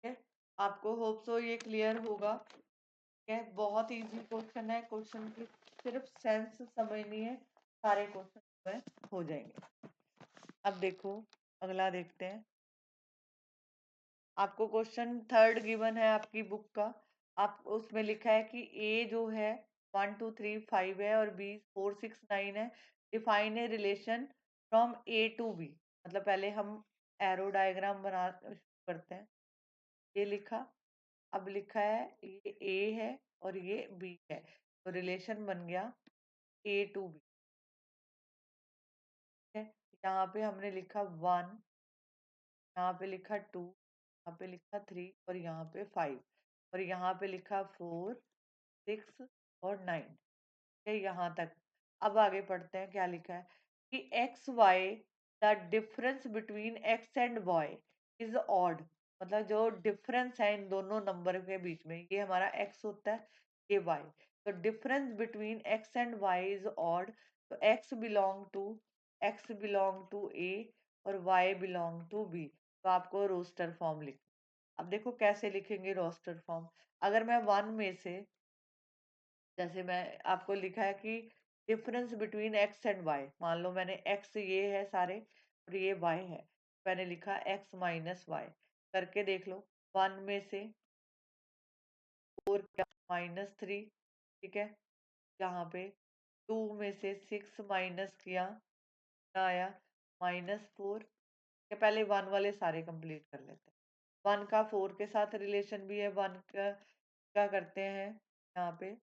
है, आपको होप सो ये क्लियर होगा। है, बहुत इजी क्वेश्चन है, क्वेश्चन की सिर्फ सेंस समझनी है, सारे क्वेश्चन में हो जाएंगे। अब देखो, अगला देखते हैं। आपको क्वेश्चन थर्ड गिवन है आपकी बुक का। आप उसमें लिखा है कि ए जो है 1 2 3 5 है और बी 4 6 9 है। Define a relation from A to B. मतलब पहले हम एरो डायग्राम बना करते हैं। ये लिखा, अब लिखा है ये ए है और ये बी है, तो रिलेशन बन गया ए टू बी। है, यहाँ पे हमने लिखा 1, यहाँ पे लिखा 2, यहाँ पे लिखा 3 और यहाँ पे 5 और यहाँ पे लिखा 4 6 और 9 है, यहाँ तक। अब आगे पढ़ते हैं क्या लिखा है कि X Y, the difference between X and Y is odd. मतलब जो डिफरेंस है इन दोनों नंबर के बीच में, ये हमारा एक्स होता है, ये वाई। तो difference between X and Y is odd. तो एक्स बिलोंग टू ए और वाई बिलोंग टू बी। तो आपको रोस्टर फॉर्म लिख, अब देखो कैसे लिखेंगे रोस्टर फॉर्म। अगर मैं 1 में से, जैसे मैं आपको लिखा है कि difference between X and Y, मान लो मैंने एक्स ये है सारे और ये वाई है, मैंने लिखा एक्स माइनस वाई। करके देख लो, 1 में से 4 क्या, -3। ठीक है, यहाँ पे 2 में से 6 माइनस किया, कितना आया, -4। या पहले 1 वाले सारे कंप्लीट कर लेते हैं। 1 का 4 के साथ रिलेशन भी है, 1 का क्या करते हैं यहाँ पे,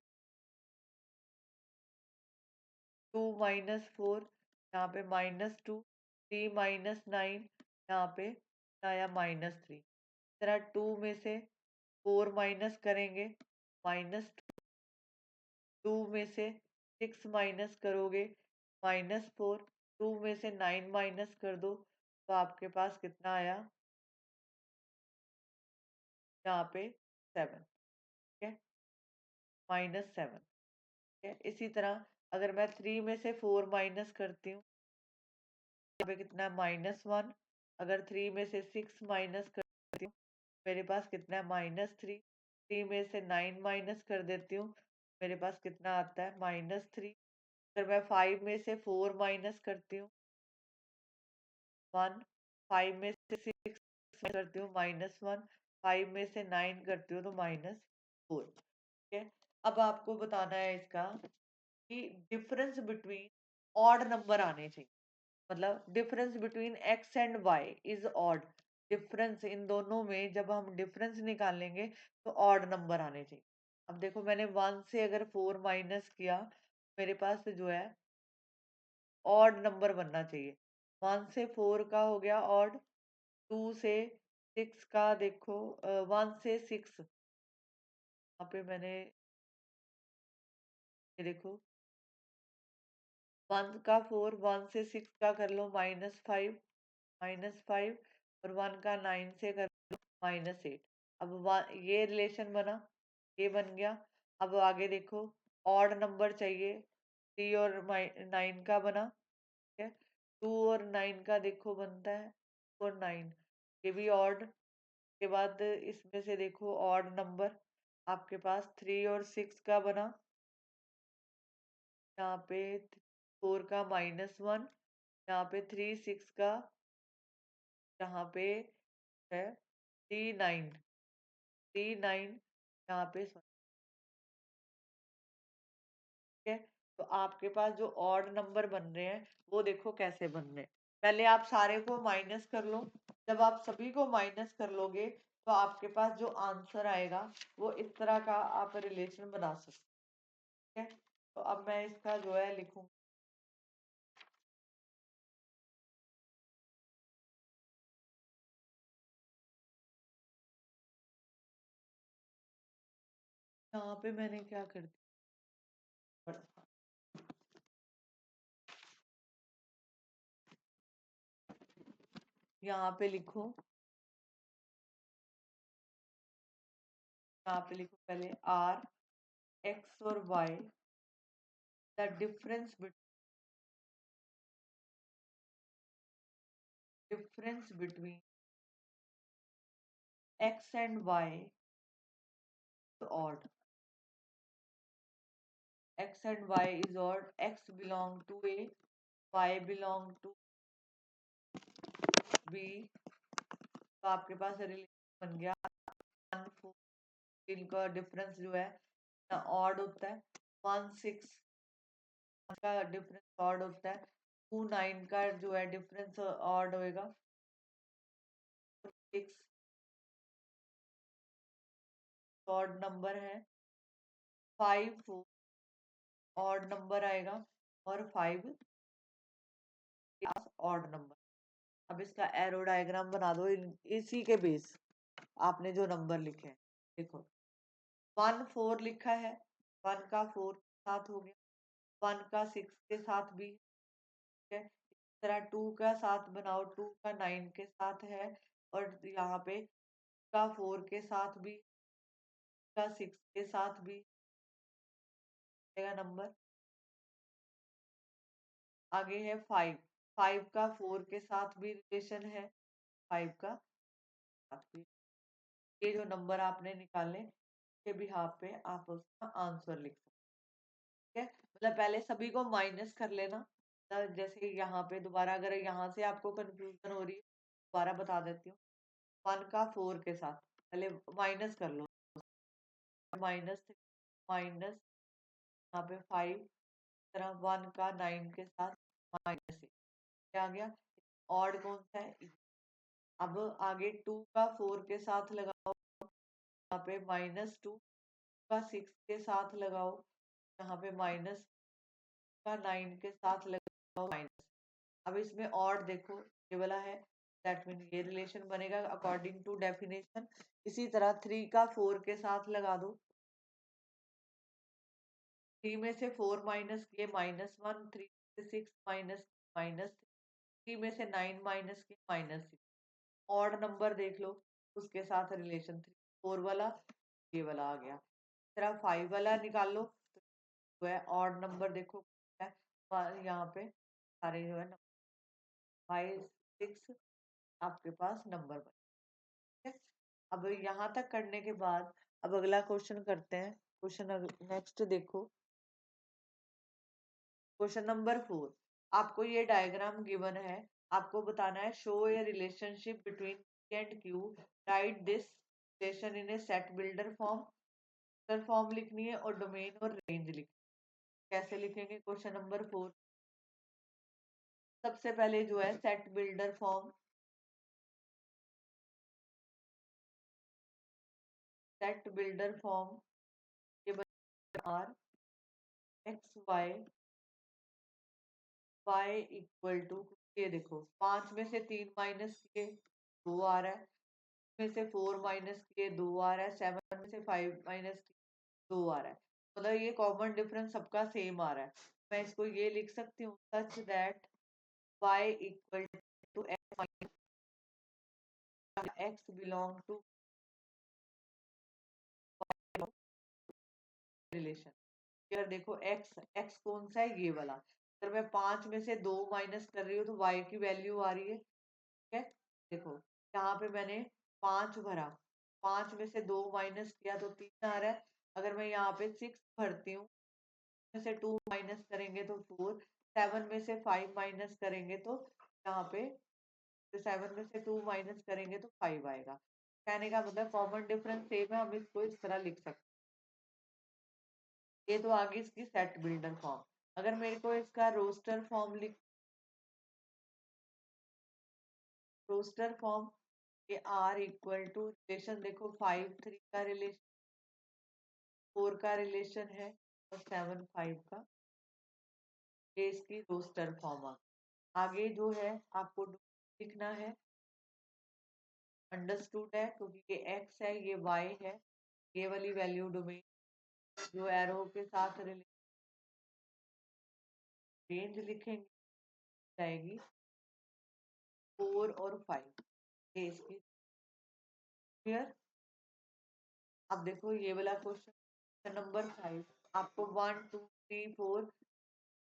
2 -4, यहाँ पे -2, 3 -9, यहाँ पे आया -3। तरह 2 में से 4 माइनस करेंगे, -2 में से 6 माइनस करोगे, -4। 2 में से 9 माइनस कर दो, तो आपके पास कितना आया, यहाँ पे 7। ठीक है, -7। ठीक है, इसी तरह अगर मैं 3 में से 4 माइनस करती हूँ, यहाँ पे कितना है, -1। अगर 3 में से 6 माइनस करती हूँ, मेरे पास कितना है, -3। 3 में से 9 माइनस कर देती हूँ, मेरे पास कितना आता है, -3। अगर मैं 5 में से 4 माइनस करती हूँ, 1। 5 में से 6 करती हूँ, -1। 5 में से 9 करती हूँ तो -4। ठीक है, अब आपको बताना है इसका कि डिफरेंस बिटवीन ऑड नंबर आने चाहिए। मतलब difference between X and Y is odd. Difference इन दोनों में जब हम डिफरेंस निकालेंगे तो ऑड नंबर आने चाहिए। अब देखो, मैंने 1 से अगर 4 माइनस किया, मेरे पास जो है ऑड नंबर बनना चाहिए। 1 से 4 का हो गया ऑड, 2 से 6 का देखो, 1 से 6, यहाँ पे मैंने ये देखो, 1 का 4, 1 से 6 का कर लो -5, -5 और 1 का 9 से कर -8। अब ये रिलेशन बना, ये बन गया। अब आगे देखो, ऑड नंबर चाहिए, 3 और 9 का बना। ठीक है, 2 और 9 का देखो बनता है 2 और 9, ये भी ऑड। के बाद इसमें से देखो ऑड नंबर आपके पास 3 और 6 का बना, यहाँ पे 4 का -1, यहाँ पे 3 6 का, यहाँ पे है 3 9, 3 9 यहाँ पे, ठीक है। तो आपके पास जो ऑड नंबर बन रहे हैं वो देखो कैसे बन रहे हैं। पहले आप सारे को माइनस कर लो। जब आप सभी को माइनस कर लोगे तो आपके पास जो आंसर आएगा वो इस तरह का आप रिलेशन बना सकते हैं। तो अब मैं इसका जो है लिखूंगी, यहाँ पे मैंने क्या कर दिया, यहाँ पे लिखो, यहाँ पे लिखो पहले आर एक्स और Y, the difference between X and Y odd, x and y is odd, x belong to a, y belong to b, तो आपके पास रिलेशन बन गया 1 4, इनका डिफरेंस जो है ऑड होता है, 1 6 का डिफरेंस ऑड होता है, 2 9 का जो है डिफरेंस ऑड होएगा, 6 ऑड नंबर है, 5 4 ऑड नंबर आएगा, और 5 ऑड नंबर। अब इसका एरो डायग्राम बना दो इसी के बेस, आपने जो नंबर लिखे हैं देखो, 1 4 लिखा है, 1 का 4 के साथ हो गया, 1 का 6 के साथ भी है, इस तरह 2 का साथ बनाओ, 2 का 9 के साथ है, और यहाँ पे का 4 के साथ भी, का 6 के साथ भी नंबर। आगे है 5, 5 का 4 के साथ भी रिलेशन है, 5 का साथ भी। ये जो नंबर आपने निकाले के बिहाफ पे आप उसका आंसर लिख सकते हैं, मतलब पहले सभी को माइनस कर लेना। जैसे यहाँ पे दोबारा अगर यहाँ से आपको कंफ्यूजन हो रही है दोबारा बता देती हूँ, 1 का 4 के साथ पहले माइनस कर लो, -3 माइनस यहाँ पे 5, तरह 1 का 9 के साथ -6, क्या आ गया, ऑड कौन सा है। अब आगे 2 का 4 के साथ लगाओ, यहाँ पे -2 का 6 के साथ लगाओ, यहाँ पे माइनस का 9 के साथ लगाओ माइनस। अब इसमें और देखो ये वाला है, दैट मीन ये रिलेशन बनेगा अकॉर्डिंग टू डेफिनेशन। इसी तरह 3 का 4 के साथ लगा दो, 3 में से 4 माइनस किए -1, 3 से 6 माइनस -3 में से 9 माइनस किए -6, ऑड नंबर देख लो उसके साथ रिलेशन 3 4 वाला ये वाला आ गया। तरह 5 वाला निकाल लो, तो है ऑड नंबर देखो है, यहाँ पे सारे जो है 5 6 आपके पास नंबर बने। अब यहाँ तक करने के बाद अब अगला क्वेश्चन करते हैं। क्वेश्चन नेक्स्ट देखो, क्वेश्चन नंबर 4, आपको ये डायग्राम गिवन है, आपको बताना है show A relationship between P and Q, right this relation in A set builder form लिखनी है और डोमेन और रेंज लिखनी है। कैसे लिखेंगे क्वेश्चन नंबर 4, सबसे पहले जो है set builder form, set builder form ये R x y y equal to, ये देखो 5 में से 3 माइनस किए 2 आ रहा है, में से 4 माइनस किए 2 आ रहा है, 7 में से 5 माइनस किए 2 आ रहा है, मतलब ये कॉमन डिफरेंस सबका सेम आ रहा है। मैं इसको ये लिख सकती हूँ such that y equal to x belong to relation. यार देखो x कौन सा है, ये वाला, अगर मैं 5 में से 2 माइनस कर रही हूँ तो y की वैल्यू आ रही है, ठीक है। देखो यहाँ पे मैंने 5 भरा, 5 में से 2 माइनस किया तो 3 आ रहा है, अगर मैं यहाँ पे 6 भरती हूँ में से 2 माइनस करेंगे तो 4, 7 में से 5 माइनस करेंगे तो यहाँ पे 7 में से 2 माइनस करेंगे तो 5 आएगा। कहने का मतलब कॉमन डिफरेंस सेम है, हम इसको इस तरह लिख सकते हैं। ये तो आगे इसकी सेट बिल्डर फॉर्म। अगर मेरे को इसका रोस्टर फॉर्म ये आर इक्वल टू रिलेशन देखो 5 3 का रिलेशन, 4 का रिलेशन है और 7 5 का, ये इसकी रोस्टर फॉर्म आगे जो है आपको लिखना है। अंडरस्टूड है क्योंकि ये एक्स है ये वाई है, ये वाली वैल्यू डोमेन जो एरो के साथ रेंज लिखेंगे जाएगी 4 और 5, ये इसकी क्लियर। अब देखो ये वाला क्वेश्चन नंबर 5 आपको 1 2 3 4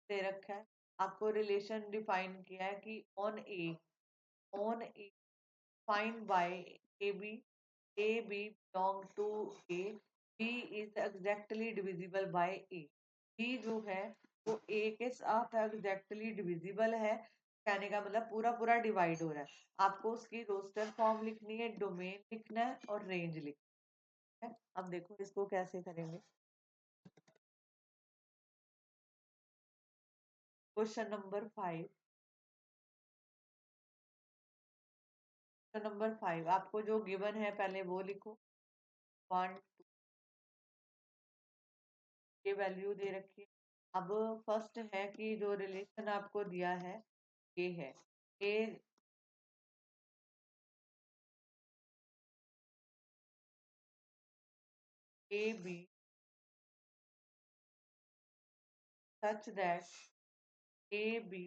दे रखा है, आपको रिलेशन डिफाइन किया है कि on A find by A B belong to A, B is exactly divisible by A. B जो है वो ए के साथ एग्जैक्टली डिविजिबल है, कहने का मतलब पूरा पूरा डिवाइड हो रहा है। आपको उसकी रोस्टर फॉर्म लिखनी है, डोमेन लिखना है और रेंज लिखना है। अब देखो इसको कैसे करेंगे। क्वेश्चन नंबर 5 आपको जो गिवन है पहले वो लिखो। 1 ये वैल्यू दे रखी है। अब फर्स्ट है कि जो रिलेशन आपको दिया है ये है a b such that a B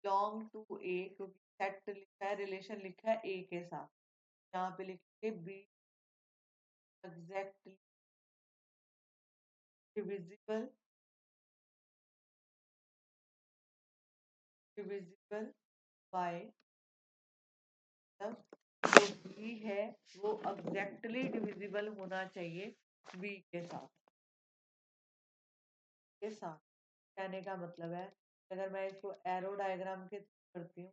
belong to A, क्योंकि सेट लिखा है रिलेशन लिखा है ए के साथ, यहाँ पे लिखेंगे B exactly divisible divisible by, मतलब जो बी है वो एग्जैक्टली डिविजिबल होना चाहिए बी के साथ। कहने का मतलब है अगर मैं इसको एरो डायग्राम के थ्रू करती हूँ,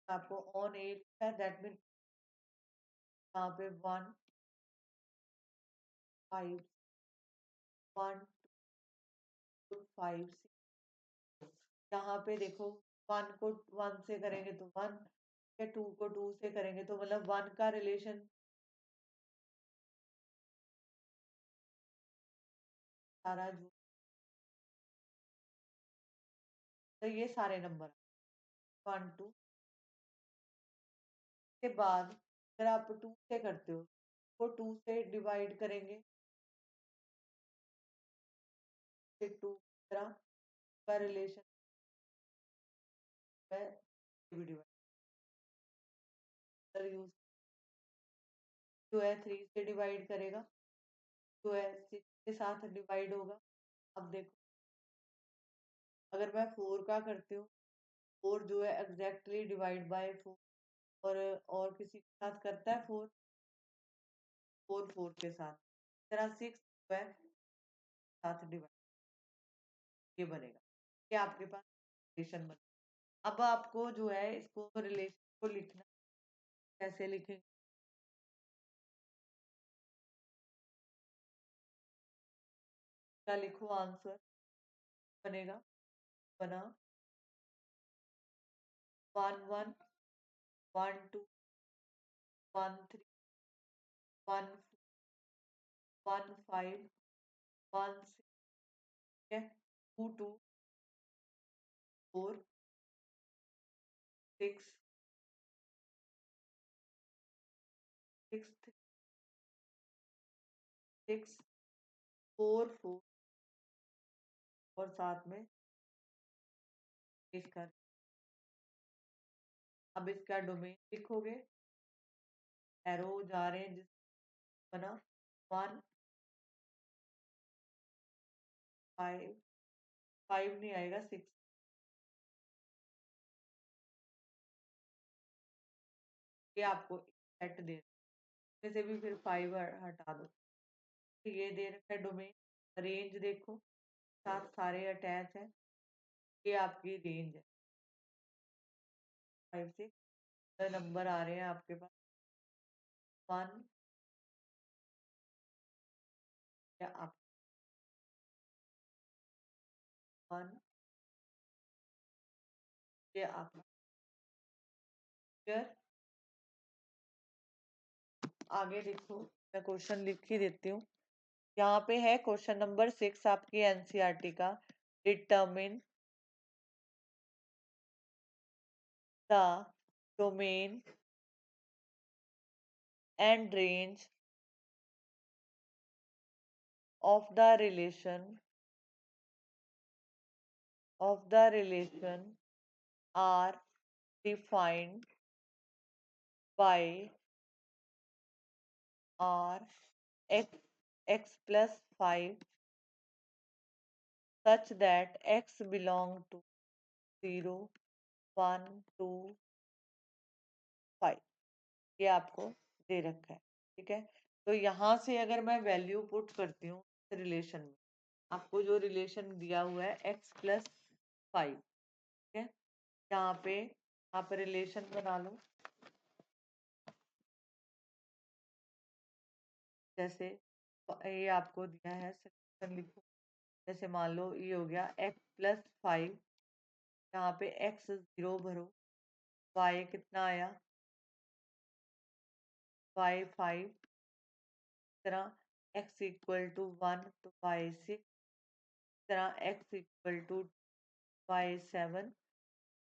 आपको ऑन एट है दैट मीन यहाँ पे 1 5 1 2 5 6, यहाँ पे देखो 1 को 1 से करेंगे तो 1 या 2 को 2 से करेंगे तो मतलब 1 का रिलेशन सारा जो, तो ये सारे नंबर 1 2 के बाद अगर आप 2 से करते हो तो 2 से डिवाइड करेंगे, फिर 2 तरह का रिलेशन है डिवाइड यूज जो है 3 से डिवाइड करेगा, जो है 6 के साथ डिवाइड होगा। अब देखो अगर मैं 4 का करती हूँ, 4 जो है एग्जैक्टली डिवाइड बाय 4, और किसी के साथ करता है 4 4 4 के साथ, इस तरह 6 जो है साथ डिवाइड, ये बनेगा, ये आपके पास रिलेशन बनेगा। अब आपको जो है इसको रिलेशन को लिखना, कैसे लिखेंगे, क्या लिखो आंसर बनेगा, बना 1 1 1 2 1 3 1 1 5 1 6 है, 2 2 4 6 6 6 4 4 और साथ में इसका, अब इसका डोमेन लिखोगे, एरो जा रहे हैं जिस बना 1 5 5 नहीं आएगा 6, ये आपको सेट दे, इसमें से भी फिर 5 हटा दो, ये दे रखा है डोमेन। रेंज देखो, साथ सारे अटैच है। ये आपकी रेंज है। 5 6 नंबर आ रहे हैं आपके पास। 1 या आप 1 ये आपका क्लियर। आगे देखो, मैं क्वेश्चन लिख ही देती हूँ। यहाँ पे है क्वेश्चन नंबर 6 आपकी एनसीईआरटी का। Determine the domain and range of the relation are defined by r x plus 5 such that x belong to 0 1 2 5। ये आपको दे रखा है, ठीक है। तो यहाँ से अगर मैं वैल्यू पुट करती हूँ रिलेशन में, आपको जो रिलेशन दिया हुआ है x+5, ठीक है। यहाँ पे आप रिलेशन बना लो। जैसे ये आपको दिया है, सेक्शन लिखो। जैसे मान लो ये हो गया x+5, यहाँ पे x 0 भरो, y कितना आया y5, तरह x इक्वल टू 1 तो y6, तरह x इक्वल टू y7,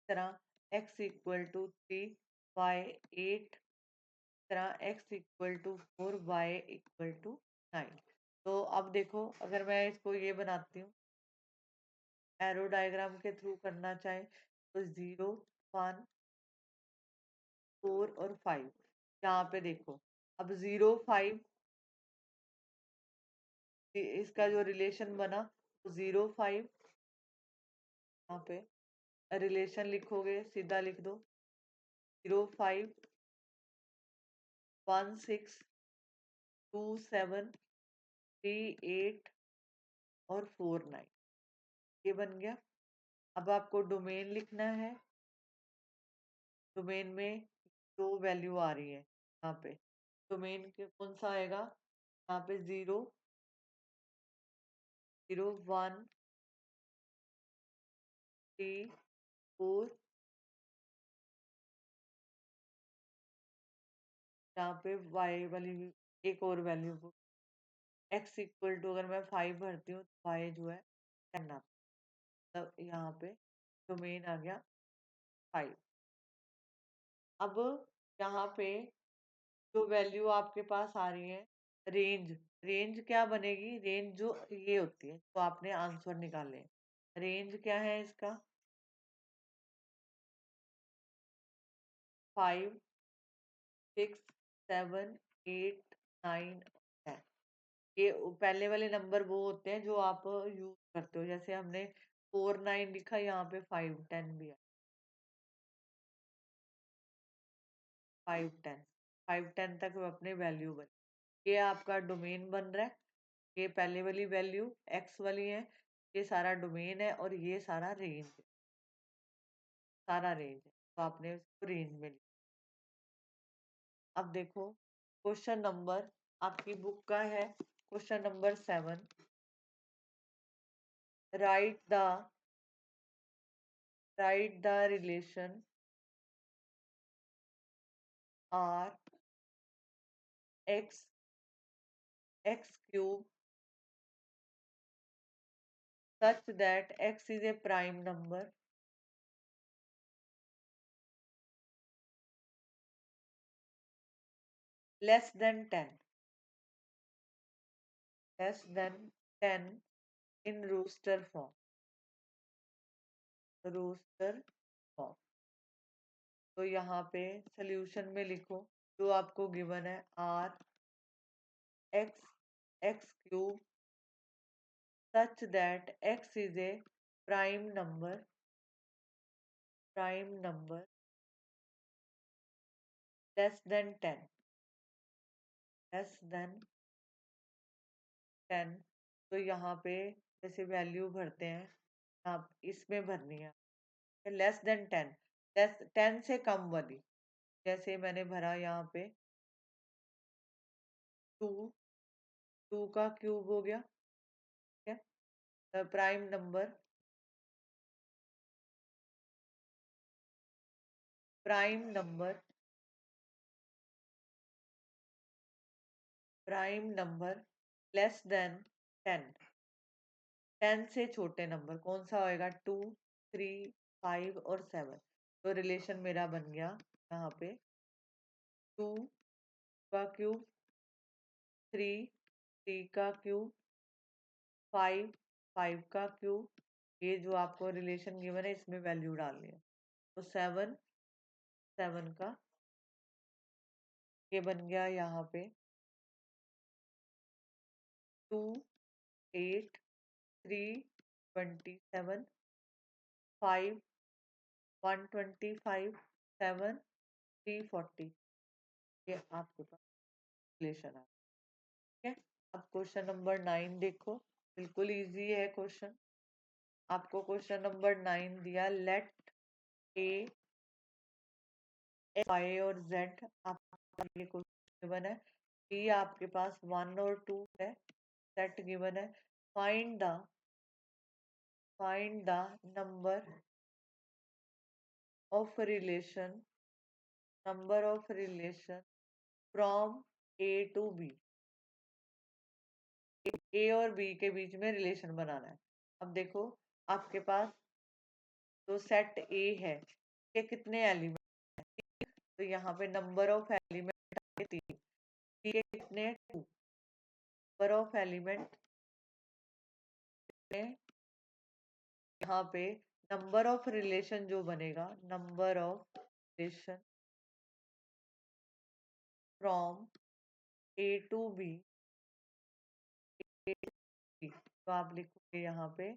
तरह x इक्वल टू 3 y8, तरह x equal to 4 y equal to 9। तो अब देखो, अगर मैं इसको ये बनाती हूँ, एरो डायग्राम के थ्रू करना चाहे तो 0 1 4 और 5। यहाँ पे देखो, अब 0 5 इसका जो रिलेशन बना, तो 0 5 यहाँ पे रिलेशन लिखोगे, सीधा लिख दो। 0 5 1 6 2 7 3 8 और 4 9, ये बन गया। अब आपको डोमेन लिखना है। डोमेन में दो वैल्यू आ रही है यहाँ पे। डोमेन के कौन सा आएगा, यहाँ पे 0 0 1 3 4, यहाँ पे y वाली एक और वैल्यू, x इक्वल टू अगर मैं 5 भरती हूँ तो y जो है 10 आता है। मतलब यहाँ पे डोमेन आ गया 5। अब यहाँ पे जो वैल्यू आपके पास आ रही है, रेंज, रेंज क्या बनेगी, रेंज जो ये होती है, तो आपने आंसर निकाले। रेंज क्या है इसका, 5 6 7 8 9 10। ये पहले वाले नंबर वो होते हैं जो आप यूज करते हो। जैसे हमने 4 9 लिखा, यहाँ पे 5 10 भी है। 5 10 5 10 तक वो अपने वैल्यू बने। ये आपका डोमेन बन रहा है। ये पहले वाली वैल्यू एक्स वाली है, ये सारा डोमेन है, और ये सारा रेंज है। सारा रेंज है, तो आपने उसको रेंज में लिखा। अब देखो, क्वेश्चन नंबर आपकी बुक का है question number 7। Write the write the relation R X x cube such that x is a prime number less than 10, less than 10 in rooster form, rooster form। तो यहाँ पे सॉल्यूशन में लिखो जो आपको गिवन है, R X X cube such that x is a prime number less than 10, less than 10, तो यहाँ पे जैसे वैल्यू भरते हैं, आप इसमें भरनी है लेस देन 10, लेस 10 से कम वाली। जैसे मैंने भरा यहाँ पे 2, 2 का क्यूब हो गया, ठीक है। Prime number, prime number, prime number less than 10, 10 से छोटे नंबर कौन सा होएगा? 2, 3, 5 और 7। तो रिलेशन मेरा बन गया यहाँ पे 2 का क्यूब, 3, 3 का क्यूब, 5, 5 का क्यूब। ये जो आपको रिलेशन गिवन है इसमें वैल्यू डालनी है। तो 7, 7 का ये बन गया यहाँ पे 2, 8, 3, 27, 5, 125, 7, 340। ये आपके पास रिलेशन है, ठीक है। अब क्वेश्चन नंबर 9 देखो, बिल्कुल इजी है क्वेश्चन। आपको क्वेश्चन नंबर 9 दिया, लेट ए वाई और जेड आपका ये क्वेश्चन गिवन है। बी आपके पास 1 और 2 है, सेट गिवन है। Find the number of relation, number of relation from A to B. A और बी के बीच में रिलेशन बनाना है। अब देखो आपके पास जो सेट ए है ये कितने एलिमेंट, तो यहाँ पे नंबर ऑफ एलिमेंट 3, बी के कितने 2, नंबर ऑफ एलिमेंट में यहाँ पे नंबर ऑफ रिलेशन जो बनेगा, number of relation from A to B, तो आप लिखोगे यहाँ पे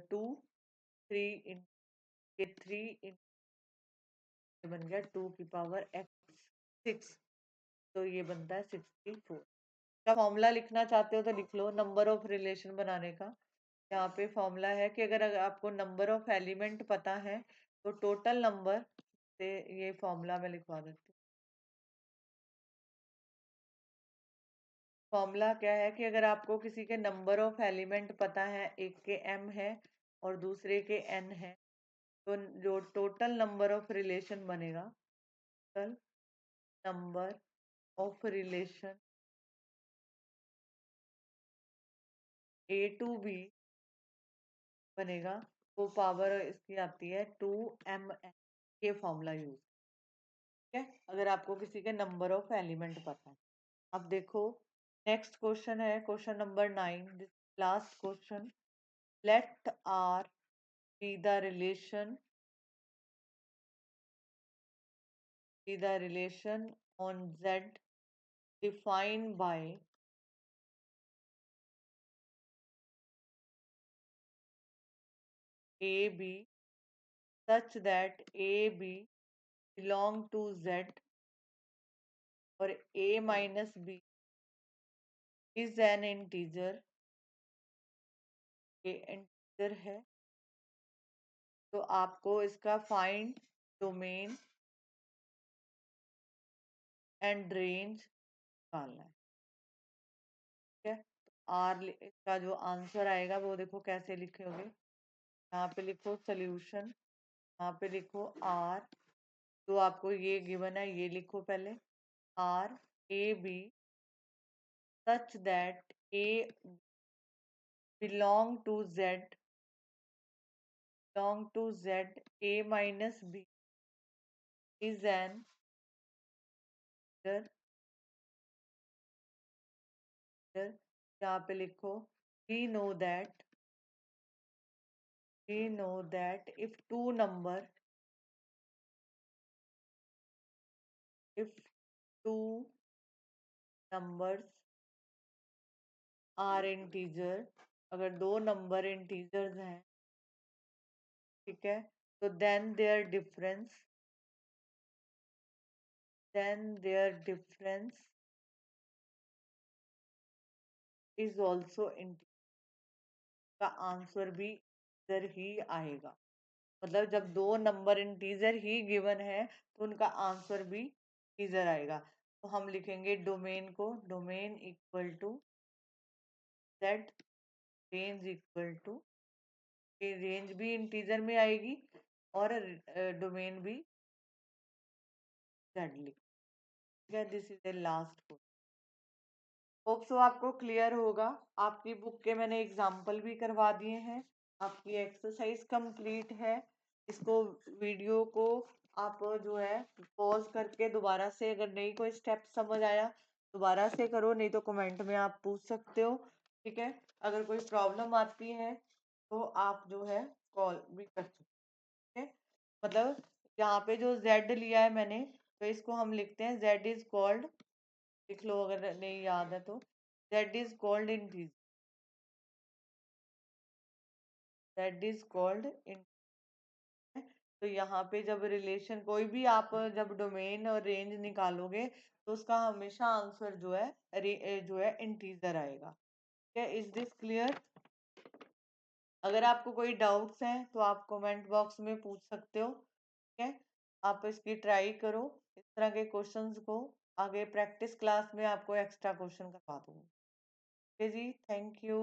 2, 3 इन 3 इन बन गया 2 की पावर x 6, तो ये बनता है 64। का फॉर्मूला लिखना चाहते हो तो लिख लो नंबर ऑफ रिलेशन बनाने का। यहाँ पे फॉर्मूला है कि अगर आपको नंबर ऑफ एलिमेंट पता है तो टोटल नंबर से, ये फॉर्मूला मैं लिखवा देती हूँ। फॉर्मूला क्या है कि अगर आपको किसी के नंबर ऑफ एलिमेंट पता है, एक के m है और दूसरे के n है, तो जो टोटल नंबर ऑफ रिलेशन बनेगा, total number of relation A to B बनेगा, वो पावर इसकी आती है 2mn। ये फॉर्मूला यूज, ठीक है, अगर आपको किसी के नंबर ऑफ एलिमेंट पता है। अब देखो नेक्स्ट क्वेश्चन है question number 9, last question. Let R be the relation, be the relation on Z defined by AB such that AB belong to Z और A minus B is an integer, ये integer है, तो आपको इसका फाइंड डोमेन एंड रेंज निकालना है, ठीक है। तो आर इसका जो आंसर आएगा वो देखो कैसे लिखोगे, यहाँ पे लिखो सोल्यूशन, यहाँ पे लिखो आर, तो आपको ये गिवन है ये लिखो पहले, R A B such that A belong to Z, belong to Z, A minus B is an integer, यहाँ पे लिखो we know that if two number, if two numbers are integer, अगर दो नंबर इंटीजर्स हैं, ठीक है, तो then their difference is also integer का आंसर भी इधर ही आएगा। मतलब जब दो नंबर इंटीजर ही गिवन है तो उनका आंसर भी इंटीजर आएगा। तो हम लिखेंगे डोमेन को, domain equal to Z, range equal to, range भी इंटीजर में आएगी और डोमेन भी जेड लिख। ठीक है, this is the last question. Hope so आपको क्लियर होगा। आपकी बुक के मैंने एग्जाम्पल भी करवा दिए हैं। आपकी एक्सरसाइज कंप्लीट है। इसको वीडियो को आप जो है पॉज करके दोबारा से, अगर नहीं कोई स्टेप समझ आया दोबारा से करो, नहीं तो कमेंट में आप पूछ सकते हो। ठीक है, अगर कोई प्रॉब्लम आती है तो आप जो है कॉल भी कर सकते हैं। मतलब यहाँ पे जो z लिया है मैंने, तो इसको हम लिखते हैं z इज कॉल्ड, लिख लो अगर नहीं याद है तो, z is called integer, z is called in. तो यहाँ पे जब रिलेशन कोई भी आप जब डोमेन और रेंज निकालोगे तो उसका हमेशा आंसर जो है जो है इंटीजर आएगा। ठीक है, इज दिस क्लियर? अगर आपको कोई डाउट्स हैं तो आप कमेंट बॉक्स में पूछ सकते हो। ठीक है, आप इसकी ट्राई करो इस तरह के क्वेश्चंस को। आगे प्रैक्टिस क्लास में आपको एक्स्ट्रा क्वेश्चन करवा दूंगी। ओके जी, थैंक यू।